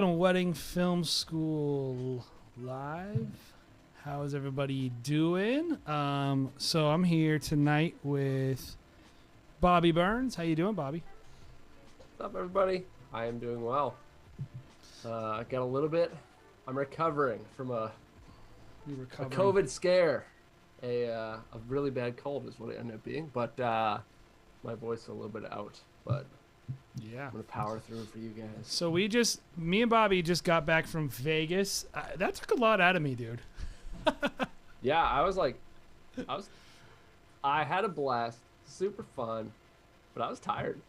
Wedding Film School live. How is everybody doing? So I'm here tonight with Bobby Burns. How you doing, Bobby? What's up, everybody? I am doing well. I got a little bit. I'm recovering from a COVID scare. A really bad cold is what it ended up being, but my voice is a little bit out. But yeah, I'm gonna power through for you guys. So me and Bobby just got back from Vegas. That took a lot out of me, dude. Yeah, I had a blast, super fun, but I was tired.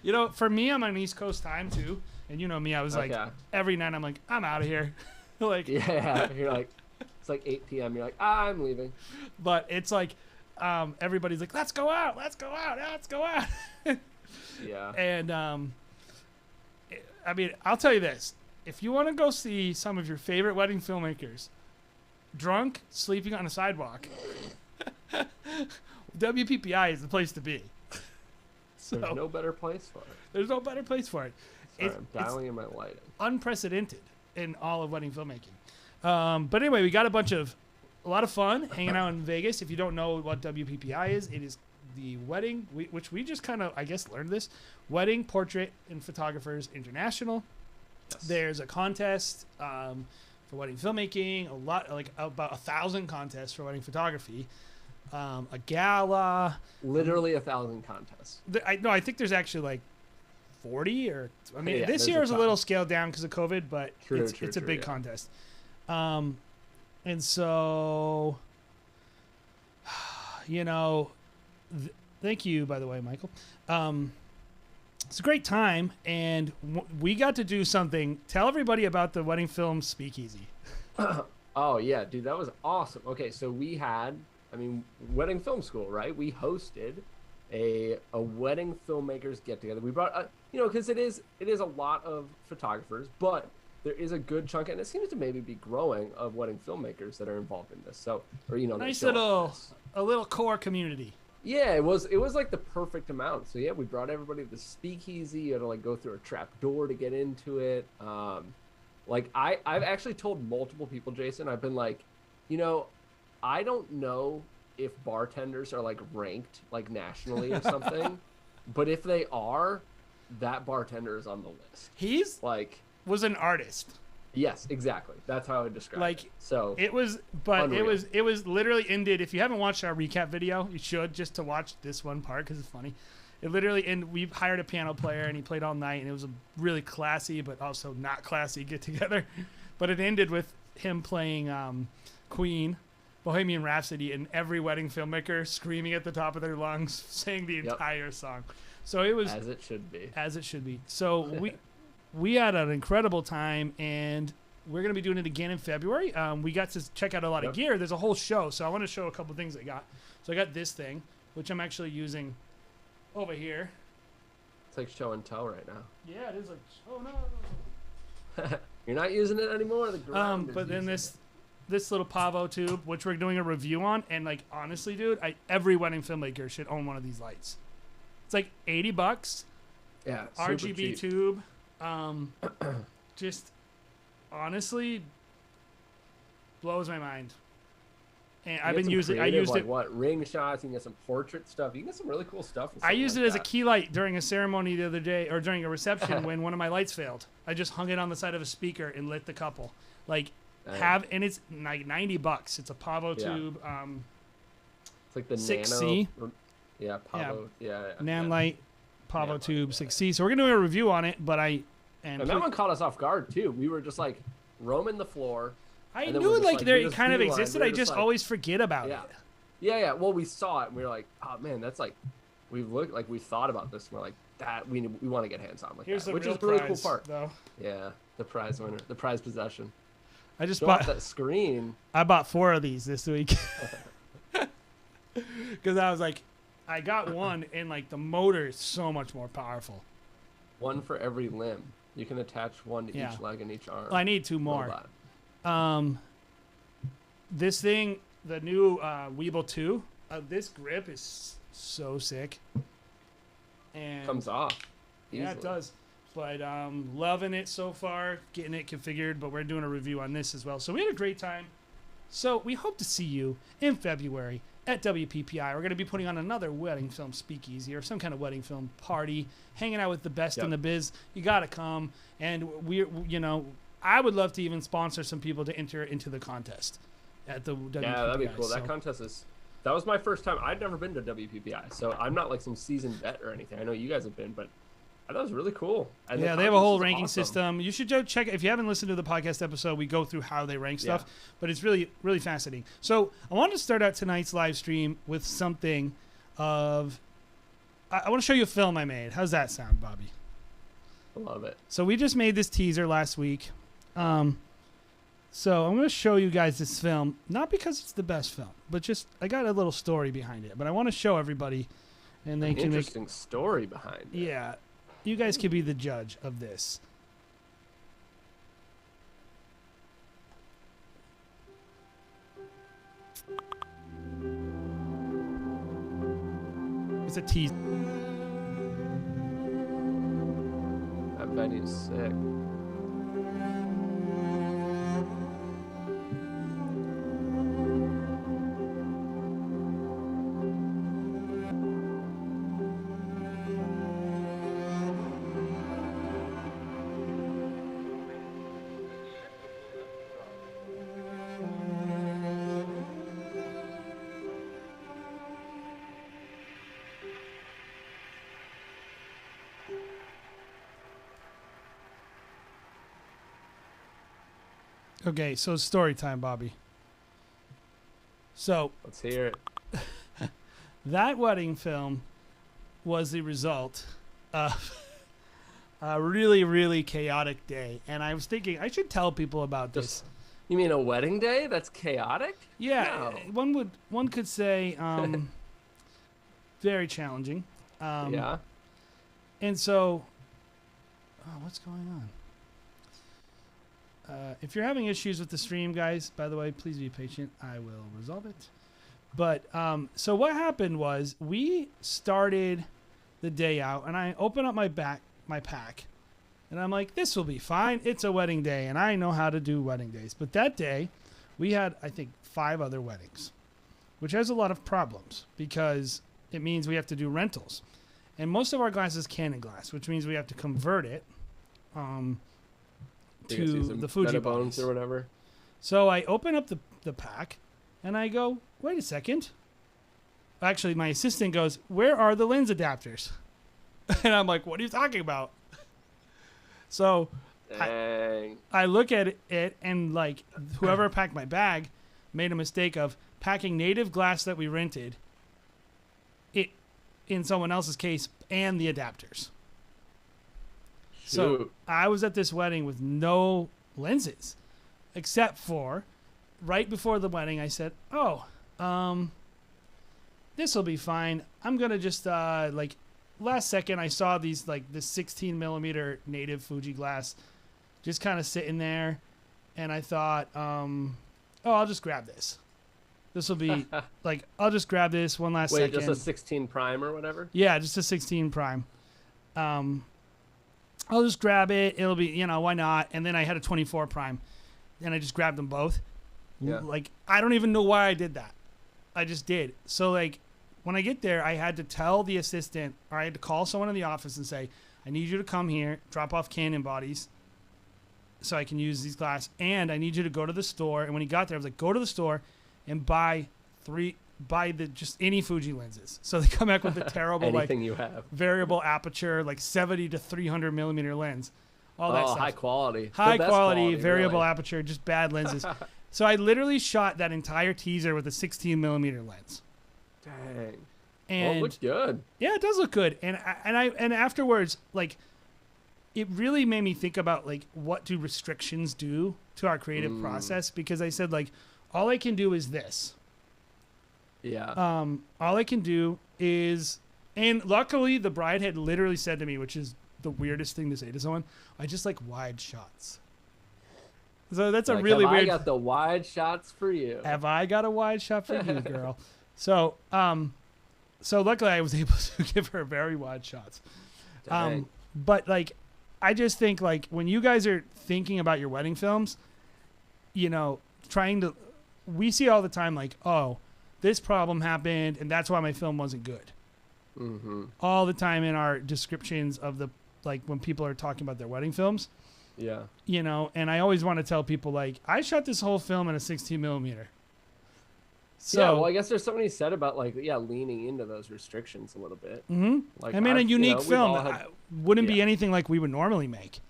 You know, for me, I'm on East Coast time too, and you know me, I was like, every night I'm like, I'm out of here. Like, yeah, you're like, it's like 8 p.m. You're like, I'm leaving. But it's like, everybody's like, let's go out. Yeah. And I mean, I'll tell you this: if you want to go see some of your favorite wedding filmmakers drunk, sleeping on a sidewalk, WPPI is the place to be. So, there's no better place for it. There's no better place for it. Sorry, I'm dialing in my lighting. Unprecedented in all of wedding filmmaking. But anyway, we got a lot of fun hanging out in Vegas. If you don't know what WPPI is, it is the wedding, which we just kind of, I guess, learned this. Wedding Portrait and Photographers International. Yes. There's a contest for wedding filmmaking, about 1,000 contests for wedding photography. A gala. Literally 1,000 contests. I think there's actually like 40 or, I mean, yeah, this year is a little scaled down because of COVID, but it's a big yeah. contest. And so, you know, thank you, by the way, Michael. It's a great time, and we got to do something. Tell everybody about the wedding film Speakeasy. Oh, yeah, dude, that was awesome. Okay, so we had, wedding film school, right? We hosted a wedding filmmakers get together. We brought, because it is a lot of photographers, but there is a good chunk, and it seems to maybe be growing, of wedding filmmakers that are involved in this. So, nice little core community. Yeah, it was like the perfect amount. So yeah, we brought everybody to the speakeasy. You had to like go through a trap door to get into it. I've actually told multiple people, Jason, I've been like, I don't know if bartenders are like ranked like nationally or something, but if they are, that bartender is on the list. He's like was an artist. Yes, exactly. That's how I would describe it. So it was, but unreal. it was literally ended. If you haven't watched our recap video, you should, just to watch this one part because it's funny. It literally ended. We hired a piano player and he played all night, and it was a really classy but also not classy get together. But it ended with him playing Queen, Bohemian Rhapsody, and every wedding filmmaker screaming at the top of their lungs, saying the entire song. So it was as it should be. As it should be. So we had an incredible time, and we're going to be doing it again in February. We got to check out a lot of gear. There's a whole show, so I want to show a couple things I got. So I got this thing, which I'm actually using over here. It's like show and tell right now. Yeah, it is like, oh no. You're not using it anymore? But then this little Pavo tube, which we're doing a review on, and like, honestly, dude, every wedding filmmaker should own one of these lights. It's like $80. Yeah, RGB cheap. tube. Just honestly blows my mind. And I've been using. I used it. What ring shots? You can get some portrait stuff. You can get some really cool stuff. I used it as a key light during a ceremony the other day, or during a reception when one of my lights failed. I just hung it on the side of a speaker and lit the couple. And it's like $90. It's a Pavo tube. It's like the 6C. Nano. Yeah, Pavo. Yeah. Nan light. Pavo tube 6C. So we're gonna do a review on it, but and that one caught us off guard too. We were just like roaming the floor. I knew it kind of existed. I just always forget about it. Yeah. Well, we saw it and we were like, oh man, that's like, we thought about this. And we're like, that we want to get hands on like that, which is the really cool part. Though. Yeah, the prize winner, the prize possession. I just bought that screen. I bought 4 of these this week because I was like, I got one, and like the motor is so much more powerful. One for every limb. You can attach one to each leg and each arm. Well, I need 2 more. This thing, the new Weeble 2, this grip is so sick. And comes off. Yeah, easily. it does. But loving it so far, getting it configured. But we're doing a review on this as well. So we had a great time. So we hope to see you in February at WPPI. We're going to be putting on another wedding film speakeasy or some kind of wedding film party, hanging out with the best in the biz. You got to come. And I would love to even sponsor some people to enter into the contest at the WPPI. Yeah, that'd be cool. That contest that was my first time. I'd never been to WPPI, so I'm not like some seasoned vet or anything. I know you guys have been, but I thought it was really cool. And yeah, they have a whole ranking system. You should go check it. If you haven't listened to the podcast episode, we go through how they rank stuff, but it's really, really fascinating. So I wanted to start out tonight's live stream with something of, I want to show you a film I made. How's that sound, Bobby? I love it. So we just made this teaser last week. So I'm going to show you guys this film, not because it's the best film, but just I got a little story behind it. But I want to show everybody, and they can make interesting story behind it. Yeah, you guys can be the judge of this. It's a teaser. That venue's sick. Okay, so story time, Bobby. So Let's hear it. that wedding film was the result of a really, really chaotic day. And I was thinking I should tell people about this. You mean a wedding day that's chaotic? Yeah, No. one could say very challenging. Yeah. And so, what's going on? If you're having issues with the stream, guys, by the way, please be patient. I will resolve it. But so what happened was we started the day out, and I open up my pack, and I'm like, this will be fine. It's a wedding day, and I know how to do wedding days. But that day, we had, I think, 5 other weddings, which has a lot of problems because it means we have to do rentals. And most of our glass is Canon glass, which means we have to convert it to the Fuji bones or whatever. So I open up the pack and I go, wait a second. Actually, my assistant goes, where are the lens adapters? And I'm like, what are you talking about? So I look at it and like whoever packed my bag made a mistake of packing native glass that we rented it in someone else's case and the adapters. So I was at this wedding with no lenses, except for right before the wedding, I said, this will be fine. I'm going to just, last second, I saw this 16 millimeter native Fuji glass just kind of sitting there. And I thought, I'll just grab this. This will be, I'll just grab this one last second. Wait, just a 16 prime or whatever? Yeah, just a 16 prime. I'll just grab it. It'll be, why not? And then I had a 24 prime, and I just grabbed them both. Yeah. I don't even know why I did that. I just did. So, when I get there, I had to tell the assistant, or I had to call someone in the office and say, I need you to come here, drop off Canon bodies so I can use these glass, and I need you to go to the store. And when he got there, I was like, go to the store and buy just any Fuji lenses. So they come back with a terrible anything you have. Variable aperture, 70 to 300 millimeter lens. All that stuff. High quality. High quality, variable aperture, just bad lenses. So I literally shot that entire teaser with a 16 millimeter lens. Dang. And it looks good. Yeah, it does look good. And afterwards, it really made me think about what do restrictions do to our creative process, because I said all I can do is this. Yeah. All I can do is, and luckily the bride had literally said to me, which is the weirdest thing to say to someone, I just like wide shots. So that's a really weird. I got the wide shots for you. Have I got a wide shot for you, girl? So luckily I was able to give her very wide shots. Dang. But I just think like when you guys are thinking about your wedding films, you know, we see all the time like, oh, this problem happened and that's why my film wasn't good. Mm-hmm. All the time in our descriptions of the, like when people are talking about their wedding films. Yeah. You know, and I always want to tell people like, I shot this whole film in a 16 millimeter. So, yeah, well, I guess there's something he said about like, leaning into those restrictions a little bit. mm-hmm. Like, I mean, a unique film wouldn't be yeah. anything like we would normally make.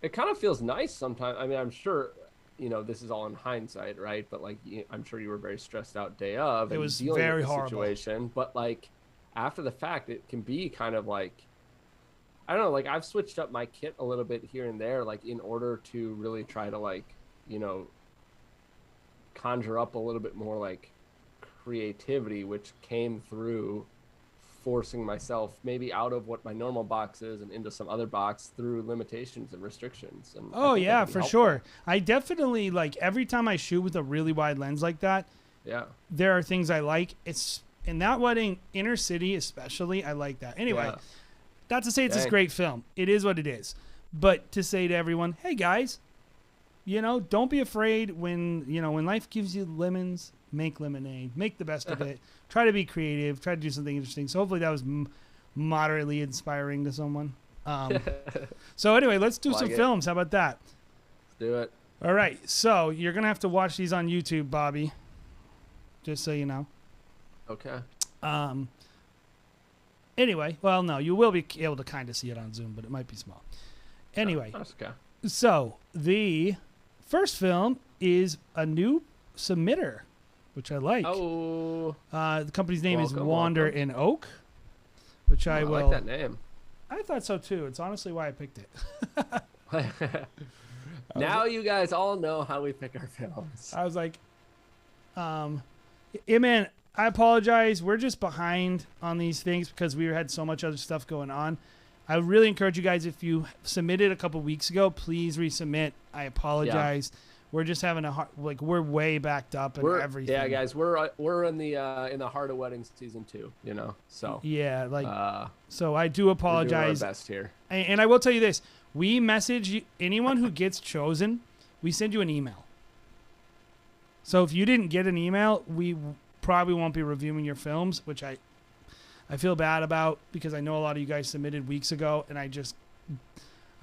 It kind of feels nice sometimes. I mean, I'm sure, this is all in hindsight, right? But like, I'm sure you were very stressed out day of. It and was dealing very with the horrible situation. But like, after the fact, it can be kind of like, I don't know, like I've switched up my kit a little bit here and there, like in order to really try to like, conjure up a little bit more like creativity, which came through forcing myself maybe out of what my normal box is and into some other box through limitations and restrictions. And oh yeah, for sure. I definitely like every time I shoot with a really wide lens like that. Yeah. There are things I like. It's in that wedding, inner city especially. I like that. Anyway, not to say it's this great film. It is what it is. But to say to everyone, hey guys, don't be afraid when life gives you lemons. Make lemonade. Make the best of it. Try to be creative. Try to do something interesting. So hopefully that was moderately inspiring to someone. So anyway, let's do some films. How about that? Let's do it. All right. So you're going to have to watch these on YouTube, Bobby. Just so you know. Okay. Anyway, well, no, you will be able to kind of see it on Zoom, but it might be small. Anyway. That's okay. So the first film is a new submitter, which I like. Oh. The company's name is Wander in Oak, which I will. I like that name. I thought so too. It's honestly why I picked it. Now you guys all know how we pick our films. I was like, yeah, man, I apologize. We're just behind on these things because we had so much other stuff going on. I really encourage you guys, if you submitted a couple weeks ago, please resubmit. I apologize. Yeah. We're just having we're way backed up and everything. Yeah, guys, we're in the heart of wedding season 2, So yeah, so I do apologize. We're doing our best here. And I will tell you this: we message anyone who gets chosen. We send you an email. So if you didn't get an email, we probably won't be reviewing your films, which I feel bad about because I know a lot of you guys submitted weeks ago, and I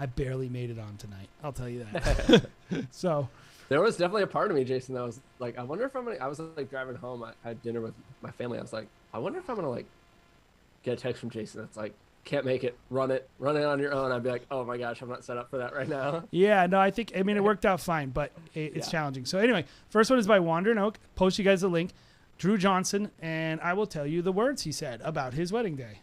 barely made it on tonight. I'll tell you that. So. There was definitely a part of me, Jason, that was like, I wonder if I was like driving home. I had dinner with my family. I was like, I wonder if I'm gonna like get a text from Jason that's like, can't make it, run it on your own. I'd be like, oh my gosh, I'm not set up for that right now. Yeah, no, I mean, it worked out fine, but it's challenging. So anyway, first one is by Wander in Oak. Post you guys the link. Drew Johnson, and I will tell you the words he said about his wedding day.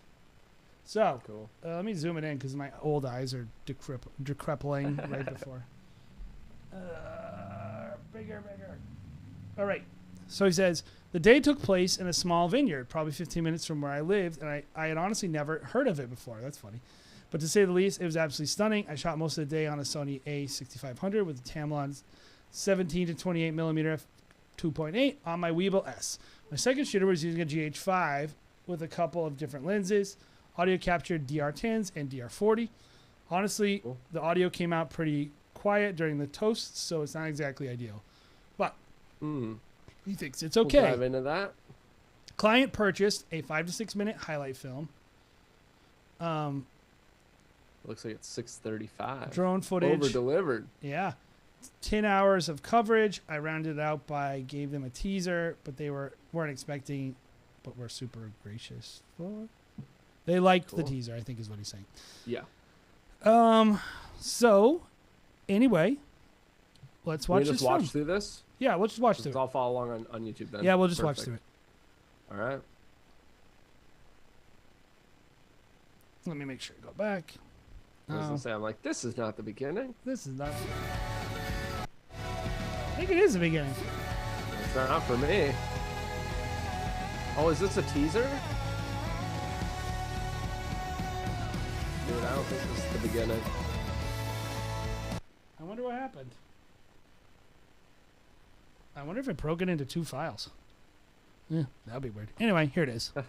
So cool. Let me zoom it in because my old eyes are decrepling right before. Bigger. All right. So he says, the day took place in a small vineyard, probably 15 minutes from where I lived, and I had honestly never heard of it before. That's funny. But to say the least, it was absolutely stunning. I shot most of the day on a Sony A6500 with a Tamlon 17 to 28 millimeter f2.8 on my Weebill S. My second shooter was using a GH5 with a couple of different lenses, audio captured DR10s and DR40. Honestly, cool. The audio came out pretty quiet during the toasts, so it's not exactly ideal. But he thinks it's okay. We'll dive into that. Client purchased a 5 to 6 minute highlight film. Looks like it's 6:35. Drone footage. Over-delivered. Yeah. 10 hours of coverage. I rounded it out by gave them a teaser, but they weren't expecting, but were super gracious for. They liked the teaser, I think is what he's saying. Yeah. So, anyway, let's watch this just watch through this? Yeah, we'll just watch through it. I'll follow along on YouTube then. Yeah, we'll just watch through it. All right. Let me make sure to go back. I was going to say, I'm like, this is not the beginning. This is not. I think it is the beginning. It's not for me. Oh, is this a teaser? Dude, I don't think this is the beginning. I wonder what happened. I wonder if it broke it into 2 files. Yeah, that'd be weird. Anyway, here it is. All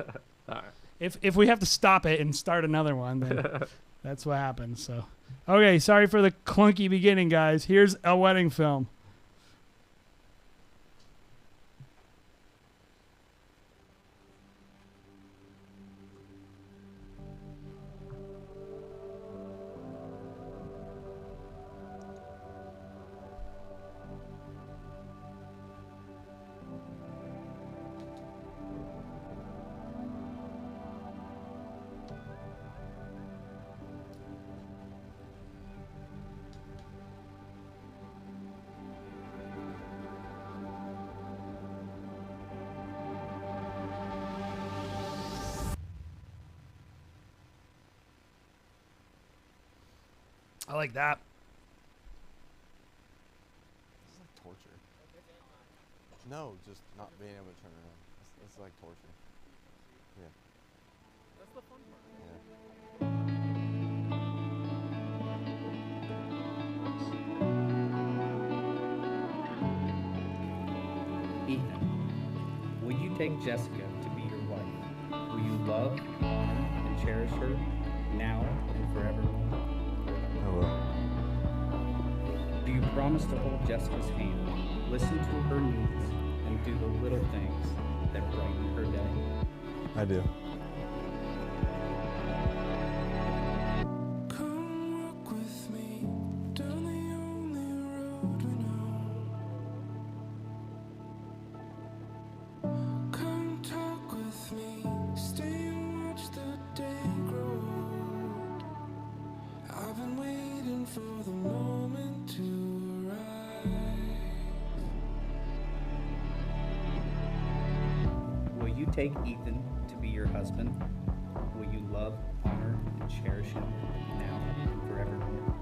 right. If we have to stop it and start another one, then That's what happens. So, okay, sorry for the clunky beginning, guys. Here's a wedding film. I like that. This is like torture. No, just not being able to turn around. It's like torture. Yeah. That's the fun part. Yeah. Ethan, will you take Jessica to be your wife? Will you love, honor, and cherish her now and forever? I will. Do you promise to hold Jessica's hand, listen to her needs, and do the little things that brighten her day? I do. Come walk with me down the only road we know. Come talk with me, stay and watch the day grow old. I've been waiting for the moment to arrive. Will you take Ethan to be your husband? Will you love, honor, and cherish him now and forevermore?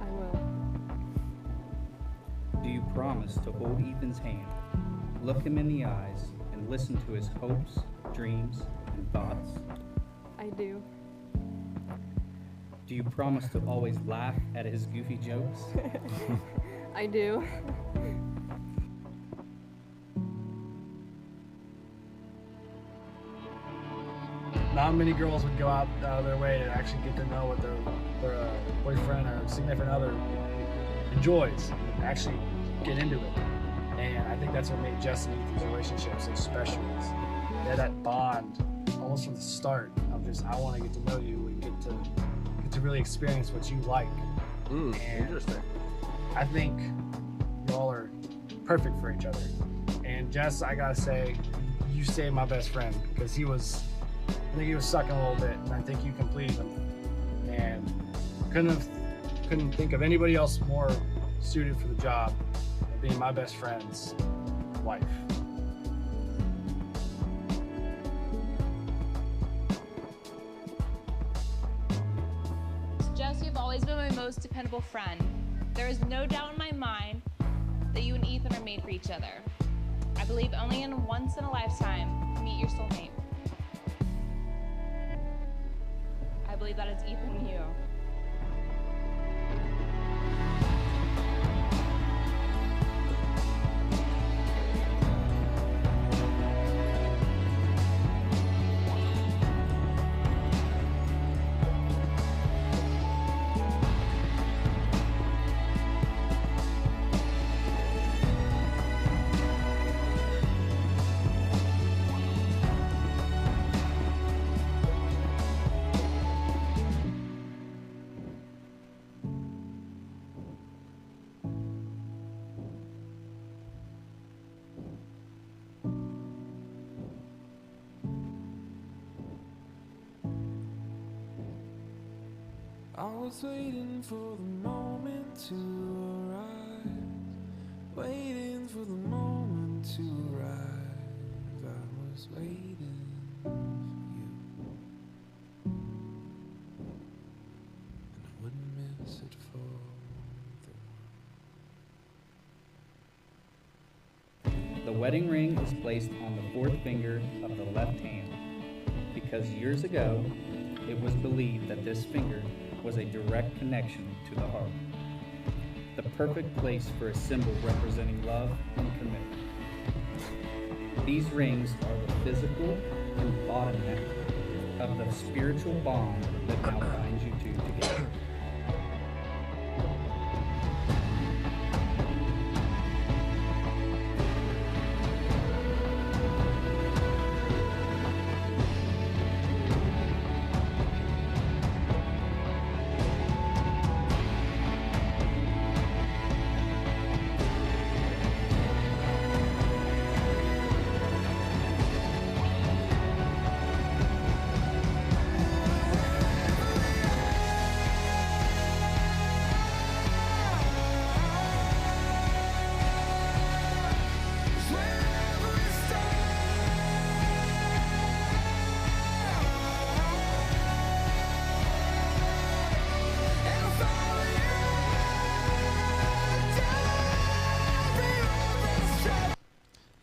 I will. Do you promise to hold Ethan's hand, look him in the eyes, and listen to his hopes, dreams, and thoughts? I do. Do you promise to always laugh at his goofy jokes? I do. Not many girls would go out of their way to actually get to know what their boyfriend or significant other enjoys, and actually get into it. And I think that's what made Jess and Ethan's relationship so special. Is they had that bond almost from the start of just, I want to get to know you and get to really experience what you like. And Interesting. I think y'all are perfect for each other. And Jess, I gotta say, you saved my best friend, because I think he was sucking a little bit, and I think you completed him. And couldn't think of anybody else more suited for the job of being my best friend's wife. Jess, you've always been my most dependable friend. There is no doubt in my mind that you and Ethan are made for each other. I believe only in once in a lifetime meet your soulmate. I believe that it's Ethan and you. I was waiting for the moment to arrive, waiting for the moment to arrive. I was waiting for you, and I wouldn't miss it for the world. The wedding ring is placed on the fourth finger of the left hand because years ago it was believed that this finger was a direct connection to the heart. The perfect place for a symbol representing love and commitment. These rings are the physical embodiment of the spiritual bond that now binds you to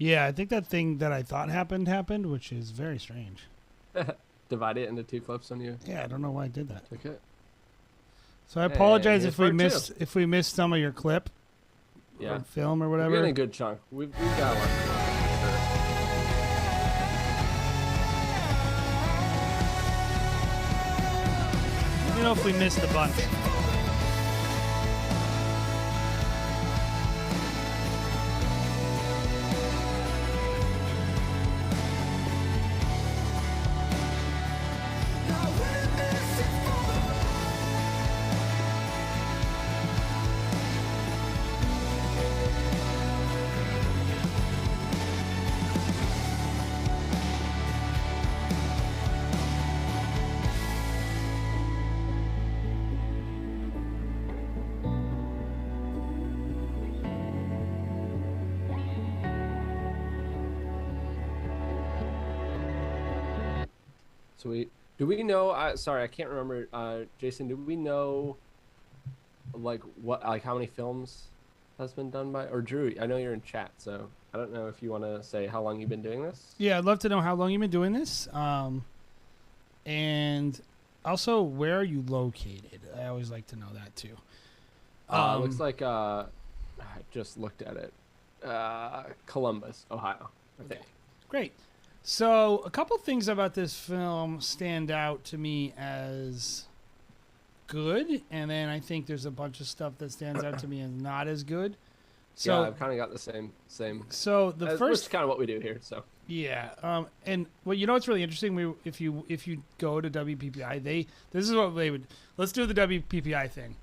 Yeah, I think that thing that I thought happened, which is very strange. Divide it into 2 clips on you. Yeah, I don't know why I did that. Okay. So I apologize here's if we part 2. missed some of your clip Yeah. or film or We're whatever. getting a good chunk. We've got one. Let me know if we missed a bunch. Sweet. Do we know? Sorry, I can't remember. Jason, do we know, like how many films has been done by? Or Drew? I know you're in chat, so I don't know if you want to say how long you've been doing this. Yeah, I'd love to know how long you've been doing this, and also where are you located? I always like to know that too. Looks like I just looked at it. Columbus, Ohio, I think. Great. So a couple things about this film stand out to me as good, and then I think there's a bunch of stuff that stands out to me as not as good. So yeah, I've kind of got the same. So the Which first is kind of what we do here. So yeah, and well, you know what's really interesting? If you go to WPPI, this is what they would. Let's do the WPPI thing.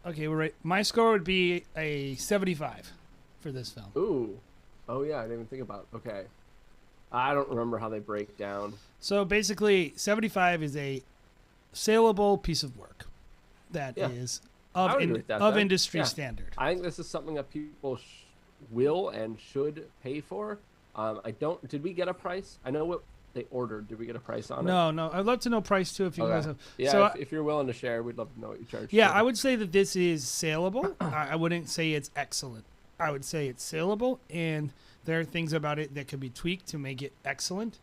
Okay, we're right. My score would be a 75 for this film. ooh, oh yeah, I didn't even think about. Okay, I don't remember how they break down. So basically, 75 is a saleable piece of work that is I would agree with that, then. industry Yeah. standard. I think this is something that people will and should pay for. I don't. Did we get a price? I know what they ordered. Did we get a price on it? No. I'd love to know price too if you guys have. Yeah, So if you're willing to share, we'd love to know what you charge. yeah, for. I would say that this is saleable. I wouldn't say it's excellent. I would say it's saleable, and there are things about it that could be tweaked to make it excellent.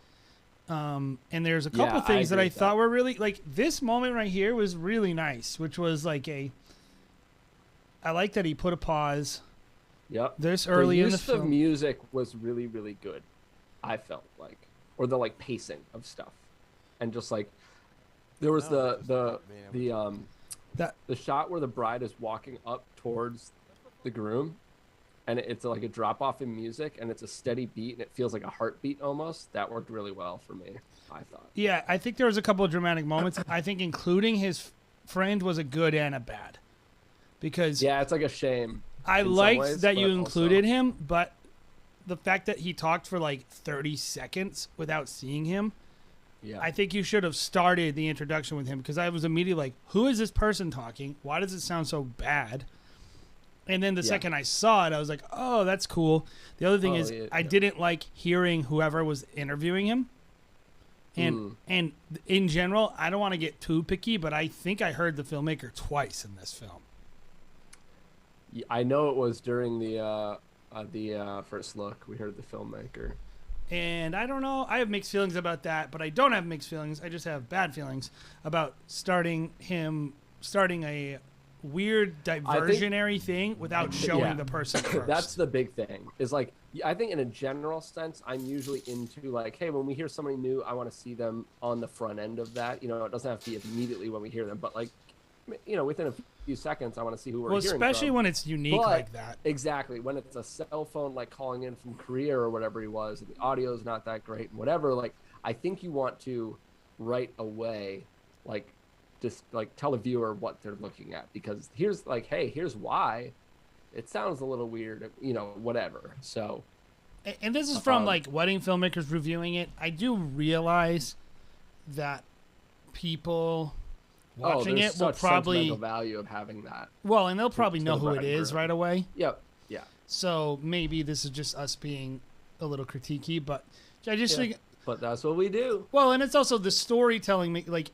And there's a couple Yeah, I things that agree I with thought that. were really like this moment right here was really nice, which was like I like that he put a pause Yep. this early in the use of film. music was really, really good. I felt like, or the like pacing of stuff, and just like there was No, just not being able the shot where the bride is walking up towards the groom, and it's like a drop off in music, and it's a steady beat, and it feels like a heartbeat almost. That worked really well for me, I thought. Yeah, I think there was a couple of dramatic moments. I think including his friend was a good and a bad, because Yeah, it's like a shame. I in some liked ways, that but you also- included him, but the fact that he talked for like 30 seconds without seeing him, Yeah, I think you should have started the introduction with him, because I was immediately like, who is this person talking? Why does it sound so bad? And then the Yeah. second I saw it, I was like, oh, that's cool. The other thing Oh, is yeah, I yeah. didn't like hearing whoever was interviewing him. And in general, I don't want to get too picky, but I think I heard the filmmaker twice in this film. I know it was during the first look. We heard the filmmaker. And I don't know. I have mixed feelings about that, but I don't have mixed feelings. I just have bad feelings about starting a weird diversionary thing without showing Yeah. the person first. That's the big thing. Is like I think in a general sense, I'm usually into like, hey, when we hear somebody new, I want to see them on the front end of that. You know, it doesn't have to be immediately when we hear them, but like, you know, within a few seconds, I want to see who we're well, hearing especially from. when it's unique But- like that. Exactly. When it's a cell phone, like calling in from Korea or whatever he was, and the audio is not that great and whatever, like, I think you want to right away, like, just like tell a viewer what they're looking at, because here's like, hey, here's why it sounds a little weird, you know, whatever. So, And this is from like wedding filmmakers reviewing it. I do realize that people watching there's it will such probably sentimental value of having that. well, and they'll probably to know the who it bride is groom. right away. Yep. Yeah. So maybe this is just us being a little critiquey, but I just Yeah. think But that's what we do. well, and it's also the storytelling, like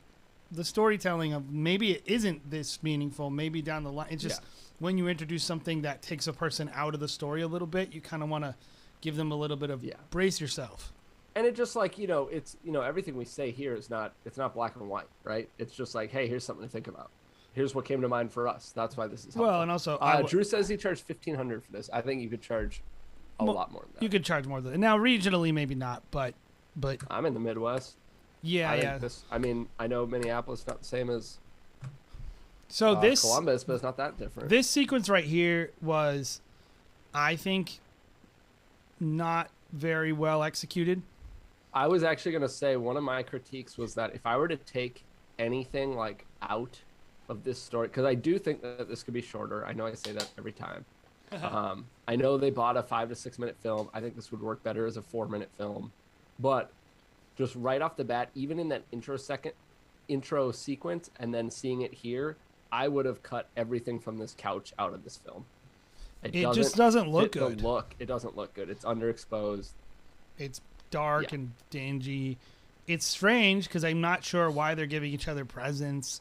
the storytelling of maybe it isn't this meaningful. Maybe down the line, it's just when you introduce something that takes a person out of the story a little bit, you kind of want to give them a little bit of brace yourself. And it just like, it's, everything we say here it's not black and white, right? It's just like, hey, here's something to think about. Here's what came to mind for us. That's why this is helpful. Well, and also, Drew says he charged $1,500 for this. I think you could charge a lot more than that. You could charge more than that. Now, regionally, maybe not, but I'm in the Midwest. Yeah. I know Minneapolis is not the same as so Columbus, but it's not that different. This sequence right here was, I think, not very well executed. I was actually going to say one of my critiques was that if I were to take anything like out of this story, because I do think that this could be shorter. I know I say that every time. I know they bought a 5 to 6 minute film. I think this would work better as a 4-minute film, but just right off the bat, even in that intro sequence and then seeing it here, I would have cut everything from this couch out of this film. It just doesn't look good. It doesn't look good. It's underexposed. It's dark and dingy. It's strange because I'm not sure why they're giving each other presents.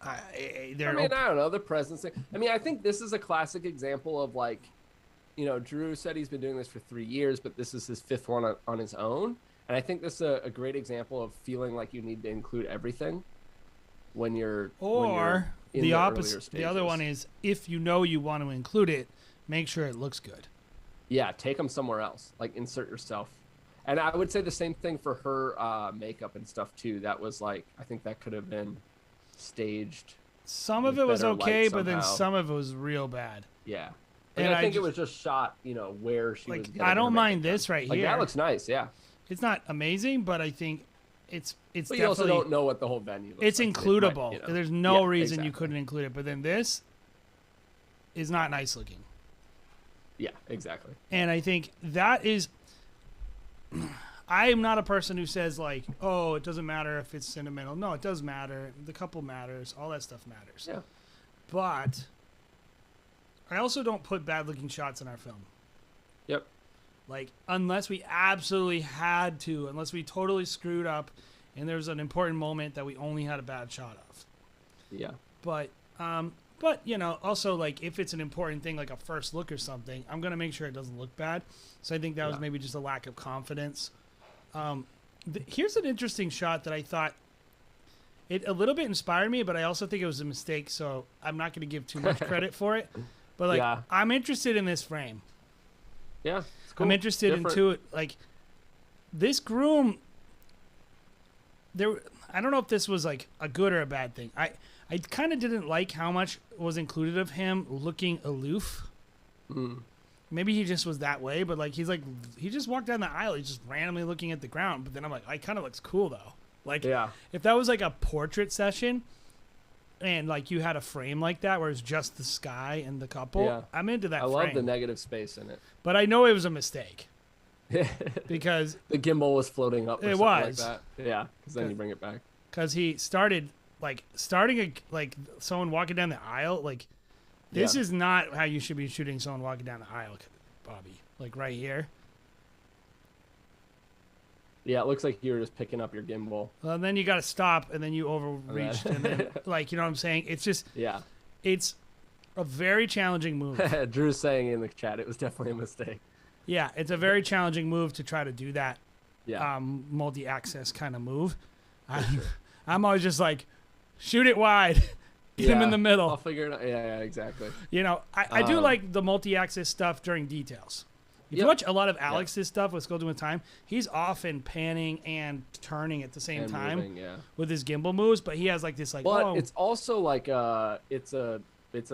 I don't know, the presents thing. I think this is a classic example of like, Drew said he's been doing this for 3 years, but this is his 5th one on his own. And I think this is a great example of feeling like you need to include everything when you're in the opposite. The other one is if you want to include it, make sure it looks good. Yeah, take them somewhere else. Like insert yourself. And I would say the same thing for her makeup and stuff too. That was like, I think that could have been staged. Some of it was okay, but then some of it was real bad. Yeah. And I think it was just shot, where she was. I don't mind this right here. That looks nice, yeah. It's not amazing, but I think it's but definitely. You also don't know what the whole venue looks it's like. Includable. There's no reason you couldn't include it, but then this is not nice looking. Yeah, exactly. And I think that is. I am not a person who says like, oh, it doesn't matter if it's sentimental. No, it does matter. The couple matters. All that stuff matters. Yeah. But I also don't put bad-looking shots in our film. Yep. Like, unless we absolutely had to, unless we totally screwed up and there was an important moment that we only had a bad shot of. Yeah. But also, like, if it's an important thing, like a first look or something, I'm going to make sure it doesn't look bad. So I think that was maybe just a lack of confidence. Here's an interesting shot that I thought it a little bit inspired me, but I also think it was a mistake, so I'm not going to give too much credit for it. But, like, I'm interested in this frame. Yeah, it's cool. I'm interested into it. Like, this groom, I don't know if this was, like, a good or a bad thing. I kind of didn't like how much was included of him looking aloof. Maybe he just was that way, but like he just walked down the aisle, he's just randomly looking at the ground. But then I'm like, I kind of looks cool though. Like, if that was like a portrait session, and like you had a frame like that where it's just the sky and the couple, I'm into that. I love the negative space in it. But I know it was a mistake because the gimbal was floating up. It was like that. Yeah, because then you bring it back. Because he starting someone walking down the aisle like. This is not how you should be shooting someone walking down the aisle, Bobby. Like right here. Yeah, it looks like you were just picking up your gimbal. Well, and then you got to stop, and then you overreached, and then, like, you know what I'm saying? It's just, it's a very challenging move. Drew's saying in the chat, it was definitely a mistake. Yeah, it's a very challenging move to try to do that multi-access kind of move. I'm always just like, shoot it wide. Get him in the middle. I'll figure it out. Yeah, exactly. I do like the multi-axis stuff during details. If you watch a lot of Alex's stuff with Scolding with Time, he's often panning and turning at the same time moving, with his gimbal moves, but he has like this like. But it's also like it's a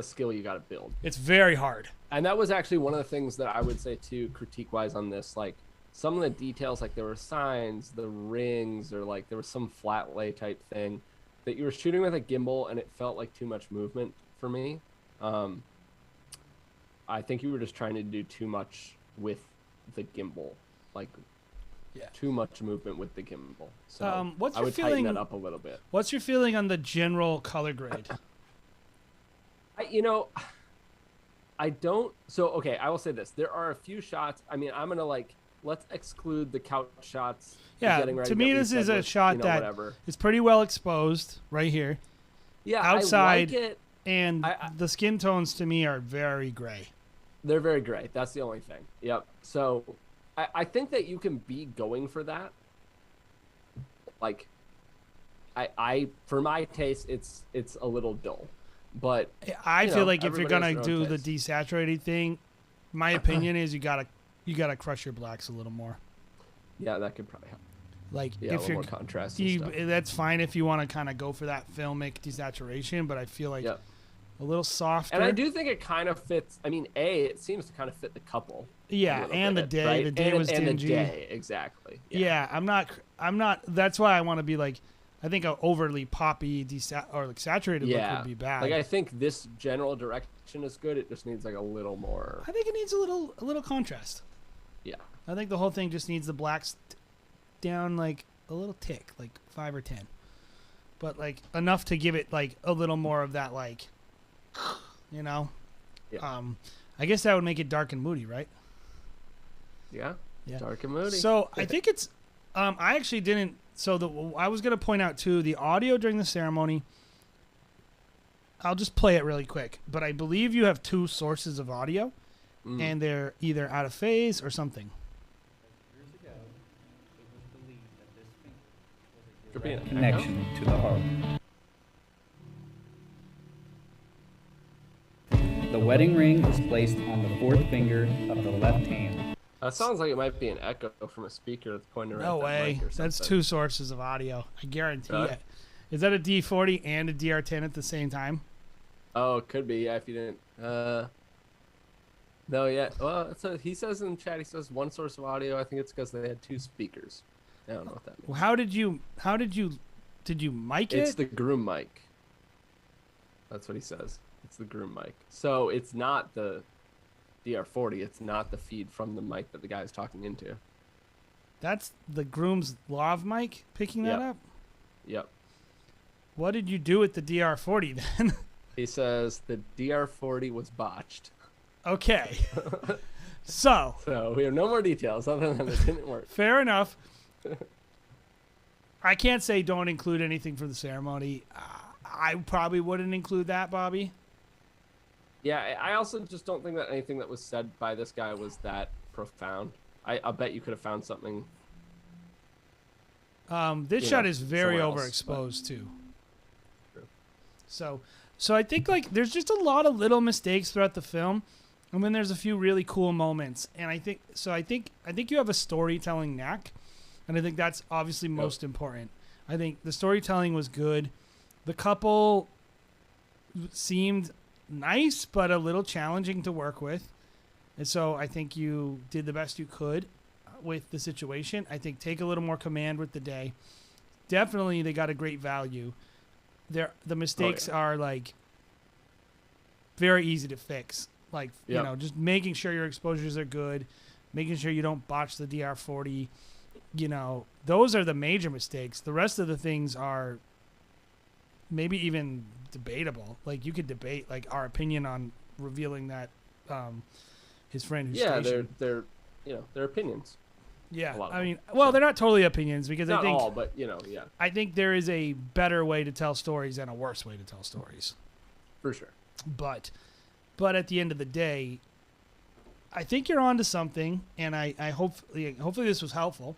skill you got to build. It's very hard. And that was actually one of the things that I would say too, critique-wise on this, like some of the details, like there were signs, the rings, or like there was some flat lay type thing that you were shooting with a gimbal and it felt like too much movement for me. I think you were just trying to do too much with the gimbal, like too much movement with the gimbal. So I would tighten that up a little bit. What's your feeling on the general color grade? I don't. So, okay, I will say this. There are a few shots. I mean, I'm going to let's exclude the couch shots. Yeah, to me, this is a shot that is pretty well exposed right here. Yeah, outside, I like it. And the skin tones to me are very gray. They're very gray. That's the only thing. Yep. So I think that you can be going for that. Like, I for my taste, it's a little dull, but I you feel know, like if you're everybody gonna has their do own the taste. desaturated thing, my opinion is you gotta crush your blacks a little more. Yeah, that could probably help. Like Yeah, a if little you're more contrast and stuff. that's fine if you want to kind of go for that filmic desaturation, but I feel like Yep. a little softer. And I do think it kind of fits. I mean, it seems to kind of fit the couple. a Yeah, little and the bit, day. right? The day was and dingy. the day, exactly. Yeah, I'm not. That's why I want to be like. I think a overly poppy or like saturated look would be bad. Like I think this general direction is good. It just needs like a little more. I think it needs a little contrast. Yeah. I think the whole thing just needs the blacks down like a little tick, like 5 or 10, but like enough to give it like a little more of that, like, you know. Yeah. I guess that would make it dark and moody, right? Yeah. Yeah. Dark and moody. So I think it's. I actually didn't. So I was gonna point out too the audio during the ceremony. I'll just play it really quick, but I believe you have 2 sources of audio, and they're either out of phase or something. Years ago, it was believed that this finger Could was be a an direct connection to the heart. The wedding ring is placed on the 4th finger of the left hand. That sounds like it might be an echo from a speaker that's pointing right No at that way. mic or That's something. 2 sources of audio. I guarantee Really? it. Is that a D40 and a DR10 at the same time? Oh, it could be. Yeah, if you didn't. No, yeah. Well, so he says in chat. He says 1 source of audio. I think it's because they had 2 speakers. I don't know what that means. Well, did you mic it? It's the groom mic. That's what he says. It's the groom mic. So it's not the DR40. It's not the feed from the mic that the guy is talking into. That's the groom's lav mic picking that Yep. up? Yep. What did you do with the DR40 then? He says the DR40 was botched. Okay. So, So we have no more details other than it didn't work. fair enough. I can't say don't include anything for the ceremony. I probably wouldn't include that, Bobby. Yeah, I also just don't think that anything that was said by this guy was that profound. I'll bet you could have found something. This shot is very somewhere else, overexposed too. True. So I think like there's just a lot of little mistakes throughout the film, and then there's a few really cool moments. And I think you have a storytelling knack, and I think that's obviously most important. I think the storytelling was good. The couple seemed nice, but a little challenging to work with. And so I think you did the best you could with the situation. I think take a little more command with the day. Definitely they got a great value. The mistakes are like very easy to fix. Like, you know, just making sure your exposures are good, making sure you don't botch the DR40. You know, those are the major mistakes. The rest of the things are maybe even debatable. Like you could debate like our opinion on revealing that his friend who's stationed. they're their opinions. Yeah, a lot of I them. mean, well, they're not totally opinions because Not I think all, but yeah, I think there is a better way to tell stories and a worse way to tell stories. for sure. But at the end of the day, I think you're onto something, and I hopefully this was helpful.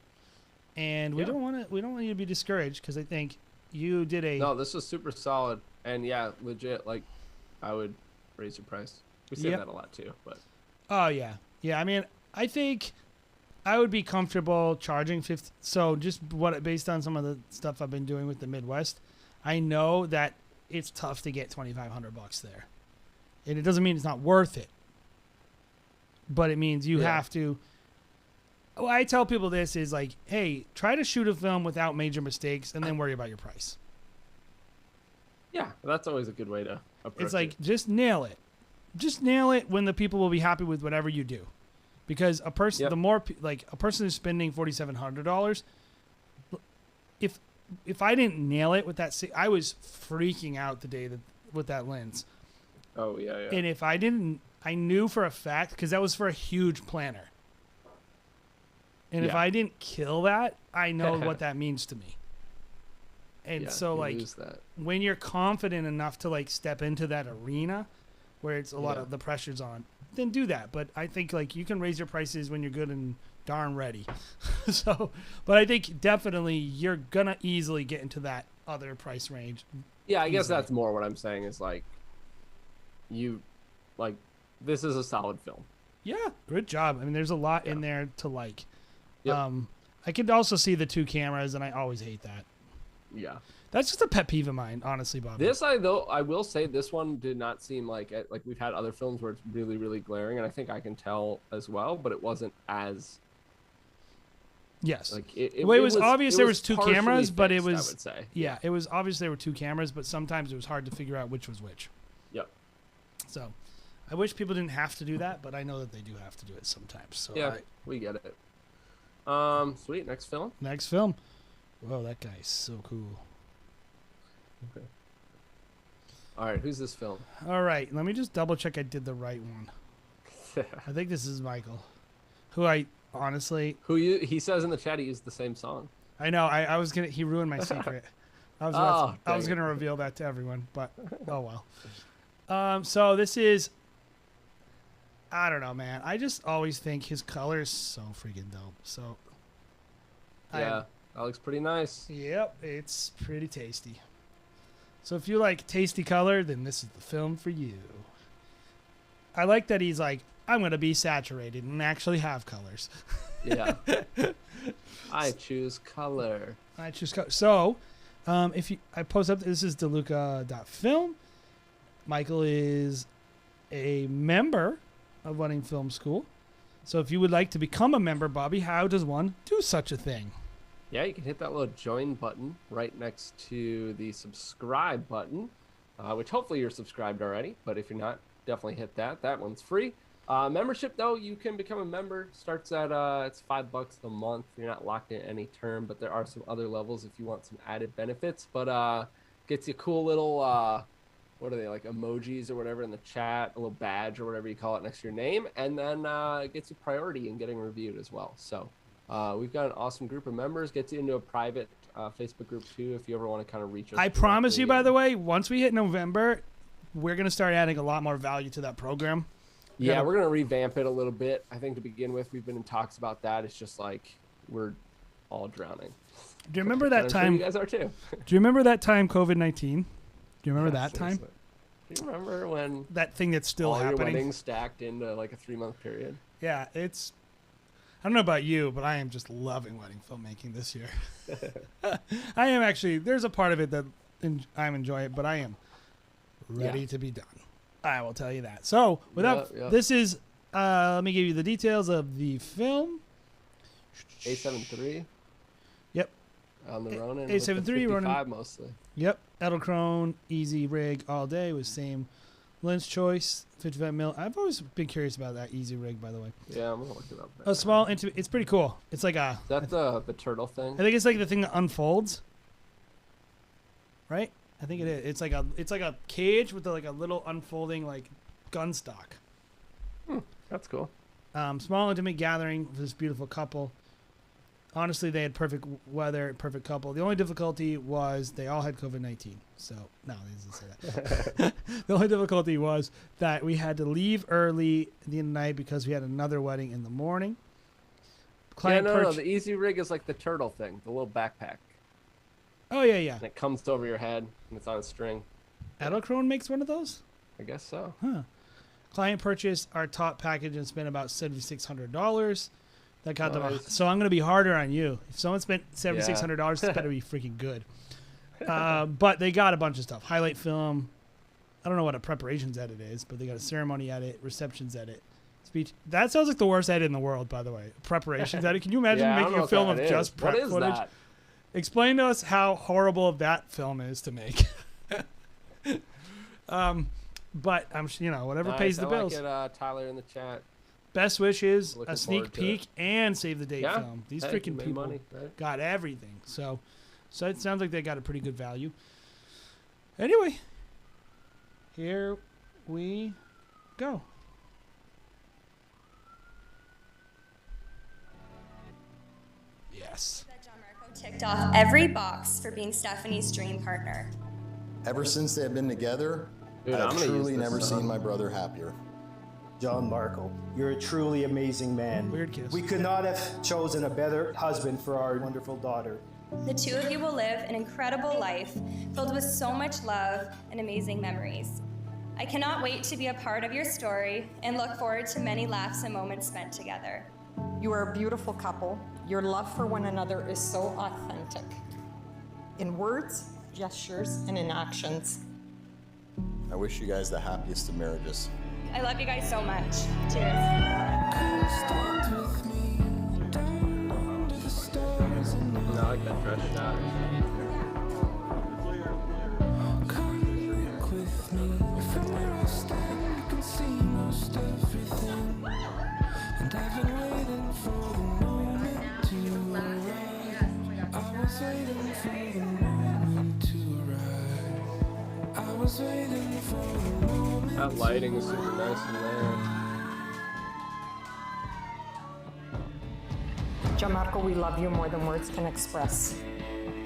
And we don't want you to be discouraged because I think you did No, this was super solid, and yeah, legit. Like, I would raise your price. We say that a lot too, but Oh yeah. I mean, I think I would be comfortable charging 50. So just based on some of the stuff I've been doing with the Midwest, I know that it's tough to get $2,500 there, and it doesn't mean it's not worth it. But it means you have to. Well, I tell people this is like, hey, try to shoot a film without major mistakes, and then worry about your price. yeah, that's always a good way to approach It's like it. just nail it. Just nail it when the people will be happy with whatever you do, because a person, the more a person is spending $4,700. If I didn't nail it with that, I was freaking out the day with that lens. Oh yeah. And if I didn't, I knew for a fact because that was for a huge planner. And if I didn't kill that, I know what that means to me. And so like lose that. when you're confident enough to like step into that arena, where it's a lot Yeah. of the pressure's on, then do that. But I think like you can raise your prices when you're good and darn ready. So, but I think definitely you're gonna easily get into that other price range. Yeah, I guess Easily. that's more what I'm saying is like, this is a solid film. Yeah, good job. I mean, there's a lot in there to like. Yep. I could also see the 2 cameras, and I always hate that. Yeah. That's just a pet peeve of mine, honestly, Bob. I will say this one did not seem like we've had other films where it's really, really glaring, and I think I can tell as well, but it wasn't as Yes. like it. Well, it was obvious there was 2 partially cameras, but it fixed, was I would say. yeah, it was obvious there were 2 cameras, but sometimes it was hard to figure out which was which. Yep. So, I wish people didn't have to do that, but I know that they do have to do it sometimes. So, Yeah, we get it. Sweet. Next film. next film. Whoa, that guy's so cool. Okay. All right, who's this film? All right, let me just double check I did the right one. I think this is Michael, who I honestly He says in the chat he used the same song. I know I was gonna he ruined my secret. I was gonna reveal that to everyone, but oh well. So this is I don't know, man. I just always think his color is so freaking dope. So Yeah, that looks pretty nice. Yep, it's pretty tasty. So if you like tasty color, then this is the film for you. I like that he's like, I'm gonna be saturated and actually have colors. Yeah. I choose color. I choose color. So, I post up. This is DeLuca.film. Michael is a member of Wedding Film School. So if you would like to become a member, Bobby, how does one do such a thing? Yeah, you can hit that little join button right next to the subscribe button, which hopefully you're subscribed already. But if you're not, definitely hit that. That one's free. Membership, though, you can become a member. Starts at it's $5 a month. You're not locked in any term, but there are some other levels if you want some added benefits. But gets you cool little what are they, like emojis or whatever in the chat, a little badge or whatever you call it next to your name, and then it gets you priority in getting reviewed as well. So we've got an awesome group of members. Gets you into a private Facebook group too if you ever want to kind of reach us. I promise you, by the way, once we hit November, we're gonna start adding a lot more value to that program. Yeah, we're gonna revamp it a little bit. I think to begin with, we've been in talks about that. It's just like we're all drowning. Do you remember that I'm sure time? you guys are too. Do you remember that time, COVID-19? Do you remember that time? Seriously. Do you remember when That thing that's still all your happening. weddings stacked into like a 3-month period? Yeah, it's. I don't know about you, but I am just loving wedding filmmaking this year. I am actually. There's a part of it that I'm enjoying it, but I am ready to be done. I will tell you that. So, without this is, let me give you the details of the film. A73. Yep. On the Ronin. A73 Ronin. Mostly. Yep. Edelkrone, easy rig all day with same lens choice, 55 mil. I've always been curious about that easy rig, by the way. Yeah, I'm gonna look it up. A small, intimate. It's pretty cool. It's like a. Is that the turtle thing? I think it's like the thing that unfolds. Right? I think it is. It's like a cage with like a little unfolding like gun stock. That's cool. Small intimate gathering for this beautiful couple. Honestly, they had perfect weather, perfect couple. The only difficulty was they all had COVID-19. So, no, they didn't say that. The only difficulty was that we had to leave early at the end of the night because we had another wedding in the morning. No, the easy rig is like the turtle thing, the little backpack. Oh, yeah. And it comes over your head, and it's on a string. Edelkrone makes one of those? I guess so. Huh. Client purchased our top package and spent about $7,600. That got them. So I'm going to be harder on you. If someone spent $7,600, it's better be freaking good. But they got a bunch of stuff. Highlight film. I don't know what a preparations edit is, but they got a ceremony edit, receptions edit, speech. That sounds like the worst edit in the world, by the way. Preparations edit. Can you imagine making a film of just prep footage? That? Explain to us how horrible that film is to make. But I'm, whatever pays the bills. I like it, Tyler in the chat. Best wishes, Looking a sneak peek, and save the date Yeah. film. These freaking people money, right? got everything. So it sounds like they got a pretty good value. Anyway, here we go. Yes. That John Marco ticked off every box for being Stephanie's dream partner. Ever since they've been together, Dude, I'm I've gonna use truly this never song. seen my brother happier. John Marco, you're a truly amazing man. Weird kiss. We could not have chosen a better husband for our wonderful daughter. The two of you will live an incredible life filled with so much love and amazing memories. I cannot wait to be a part of your story and look forward to many laughs and moments spent together. You are a beautiful couple. Your love for one another is so authentic. In words, gestures, and in actions. I wish you guys the happiest of marriages. I love you guys so much. Cheers. No, I like that dress shot. That lighting is super nice in there. Gianmarco, we love you more than words can express.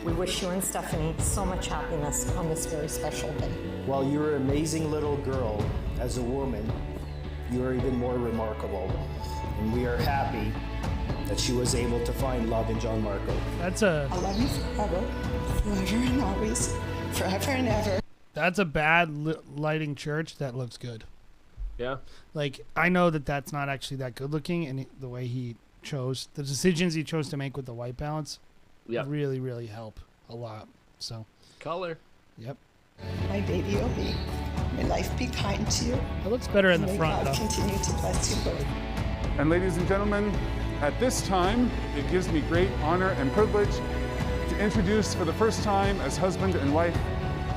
We wish you and Stephanie so much happiness on this very special day. While you're an amazing little girl, as a woman, you are even more remarkable. And we are happy that she was able to find love in John Marco. That's a I love you forever, forever and always, forever and ever. that's a bad lighting church that looks good. Yeah. Like, I know that that's not actually that good looking, and the way he chose, the decisions he chose to make with the white balance, really, really help a lot. So, color. Yep. My baby Obi, may life be kind to you. It looks better in the May front, God though. continue to bless you both. And ladies and gentlemen, at this time, it gives me great honor and privilege to introduce for the first time as husband and wife,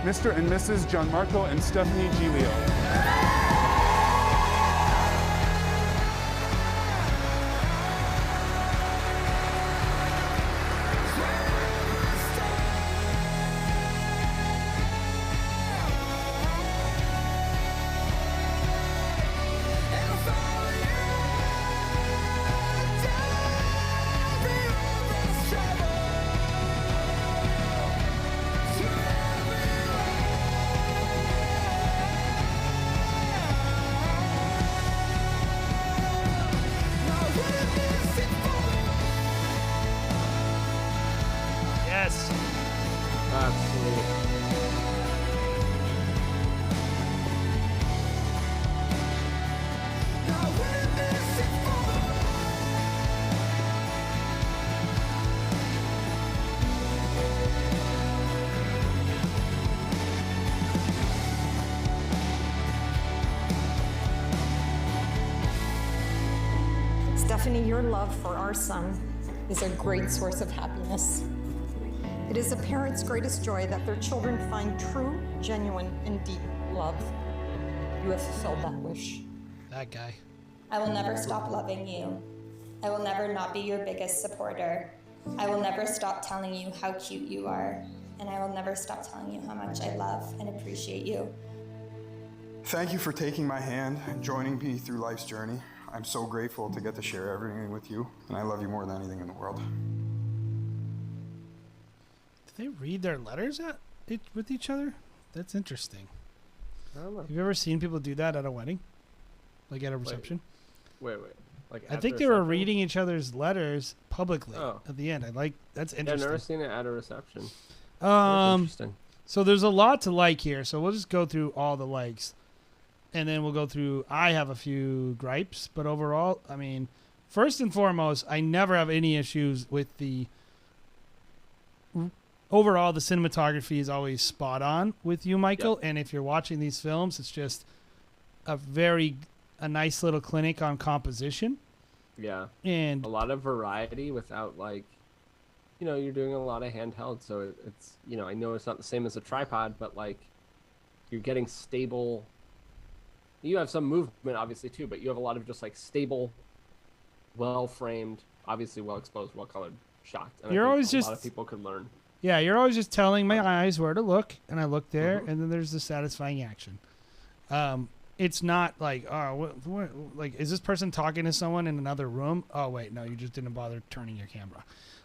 Mr. and Mrs. Gianmarco and Stephanie Giglio. Yes. That's sweet. Stephanie, your love for our son is a great source of happiness. It is a parent's greatest joy that their children find true, genuine, and deep love. You have fulfilled that wish. That guy. I will never stop loving you. I will never not be your biggest supporter. I will never stop telling you how cute you are. And I will never stop telling you how much I love and appreciate you. Thank you for taking my hand and joining me through life's journey. I'm so grateful to get to share everything with you, and I love you more than anything in the world. Do they read their letters with each other? That's interesting. I don't know. Have you ever seen people do that at a wedding? Like at a reception? Wait. Like I at think the they were reception? reading each other's letters publicly at the end. That's Yeah, I've interesting. never seen it at a reception. That's interesting. So there's a lot to like here. So we'll just go through all the likes. And then we'll go through, I have a few gripes, but overall, I mean, first and foremost, I never have any issues with overall, the cinematography is always spot on with you, Michael. Yep. And if you're watching these films, it's just a nice little clinic on composition. Yeah. And a lot of variety without you're doing a lot of handheld. So it's, I know it's not the same as a tripod, but you're getting stable. You have some movement, obviously, too, but you have a lot of just stable, well-framed, obviously well-exposed, well-colored shots. And you're I think always a just lot of people could learn. Yeah, you're always just telling my eyes where to look, and I look there, and then there's the satisfying action. It's not like, oh, is this person talking to someone in another room? Oh, wait, no, you just didn't bother turning your camera.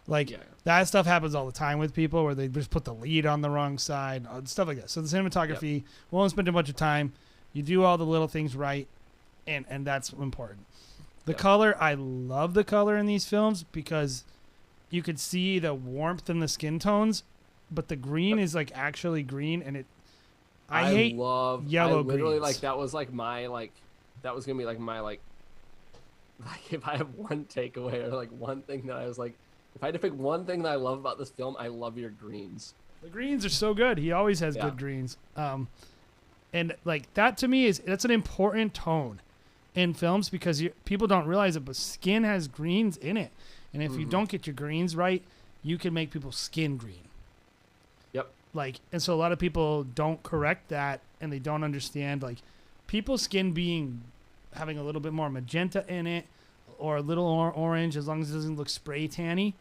Like that stuff happens all the time with people where they just put the lead on the wrong side, stuff like that. So the cinematography, won't spend a bunch of time. You do all the little things right, and that's important. The color, I love the color in these films because you could see the warmth in the skin tones, but the green is like actually green, and I hate yellow literally greens. like that was like my that was gonna be like my like if I have one takeaway or like one thing that I was like, if I had to pick one thing that I love about this film, I love your greens. The greens are so good. He always has good greens. And like that to me that's an important tone in films because people don't realize it, but skin has greens in it. And if you don't get your greens right, you can make people's skin green. Yep. Like, and so a lot of people don't correct that, and they don't understand like people's skin having a little bit more magenta in it, or a little orange, as long as it doesn't look spray tanny,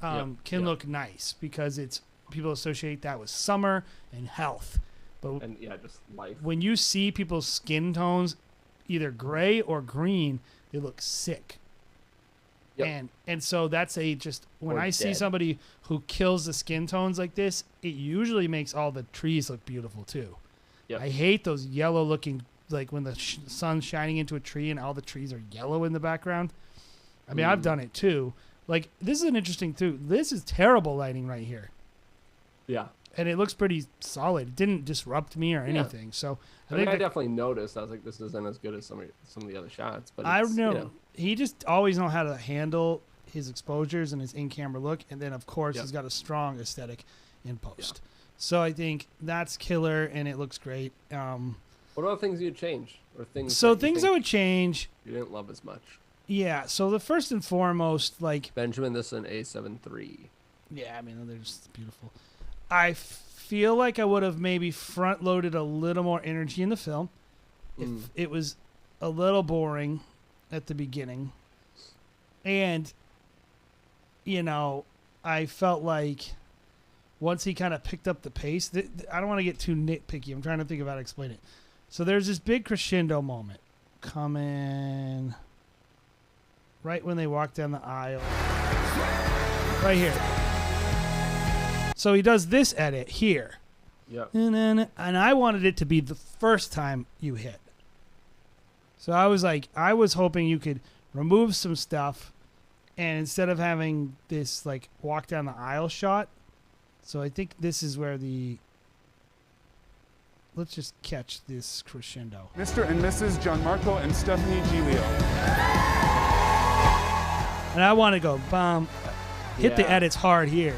can look nice because people associate that with summer and health. But just life. When you see people's skin tones, either gray or green, they look sick. Yep. And so that's when I see somebody who kills the skin tones like this, it usually makes all the trees look beautiful too. Yep. I hate those yellow looking, like when the sun's shining into a tree and all the trees are yellow in the background. I mean, I've done it too. Like, this is an interesting too. This is terrible lighting right here. Yeah. And it looks pretty solid. It didn't disrupt me or anything. So I think I definitely noticed. I was like, this isn't as good as some of the other shots. But I know he just always know how to handle his exposures and his in-camera look, and then of course he's got a strong aesthetic in post. Yeah. So I think that's killer, and it looks great. What about things you'd change or things? So things I would change. You didn't love as much. Yeah. So the first and foremost, like Benjamin, this is an A7 III. Yeah, I mean they're just beautiful. I feel like I would have maybe front loaded a little more energy in the film if it was a little boring at the beginning. And, I felt like once he kind of picked up the pace, I don't want to get too nitpicky. I'm trying to think of how to explain it. So there's this big crescendo moment coming right when they walk down the aisle. Right here. So he does this edit here. Yep. And I wanted it to be the first time you hit. So I was hoping you could remove some stuff, and instead of having this like walk down the aisle shot, so I think this is where let's just catch this crescendo. Mr. and Mrs. Gianmarco and Stephanie Giglio. And I want to go, hit the edits hard here.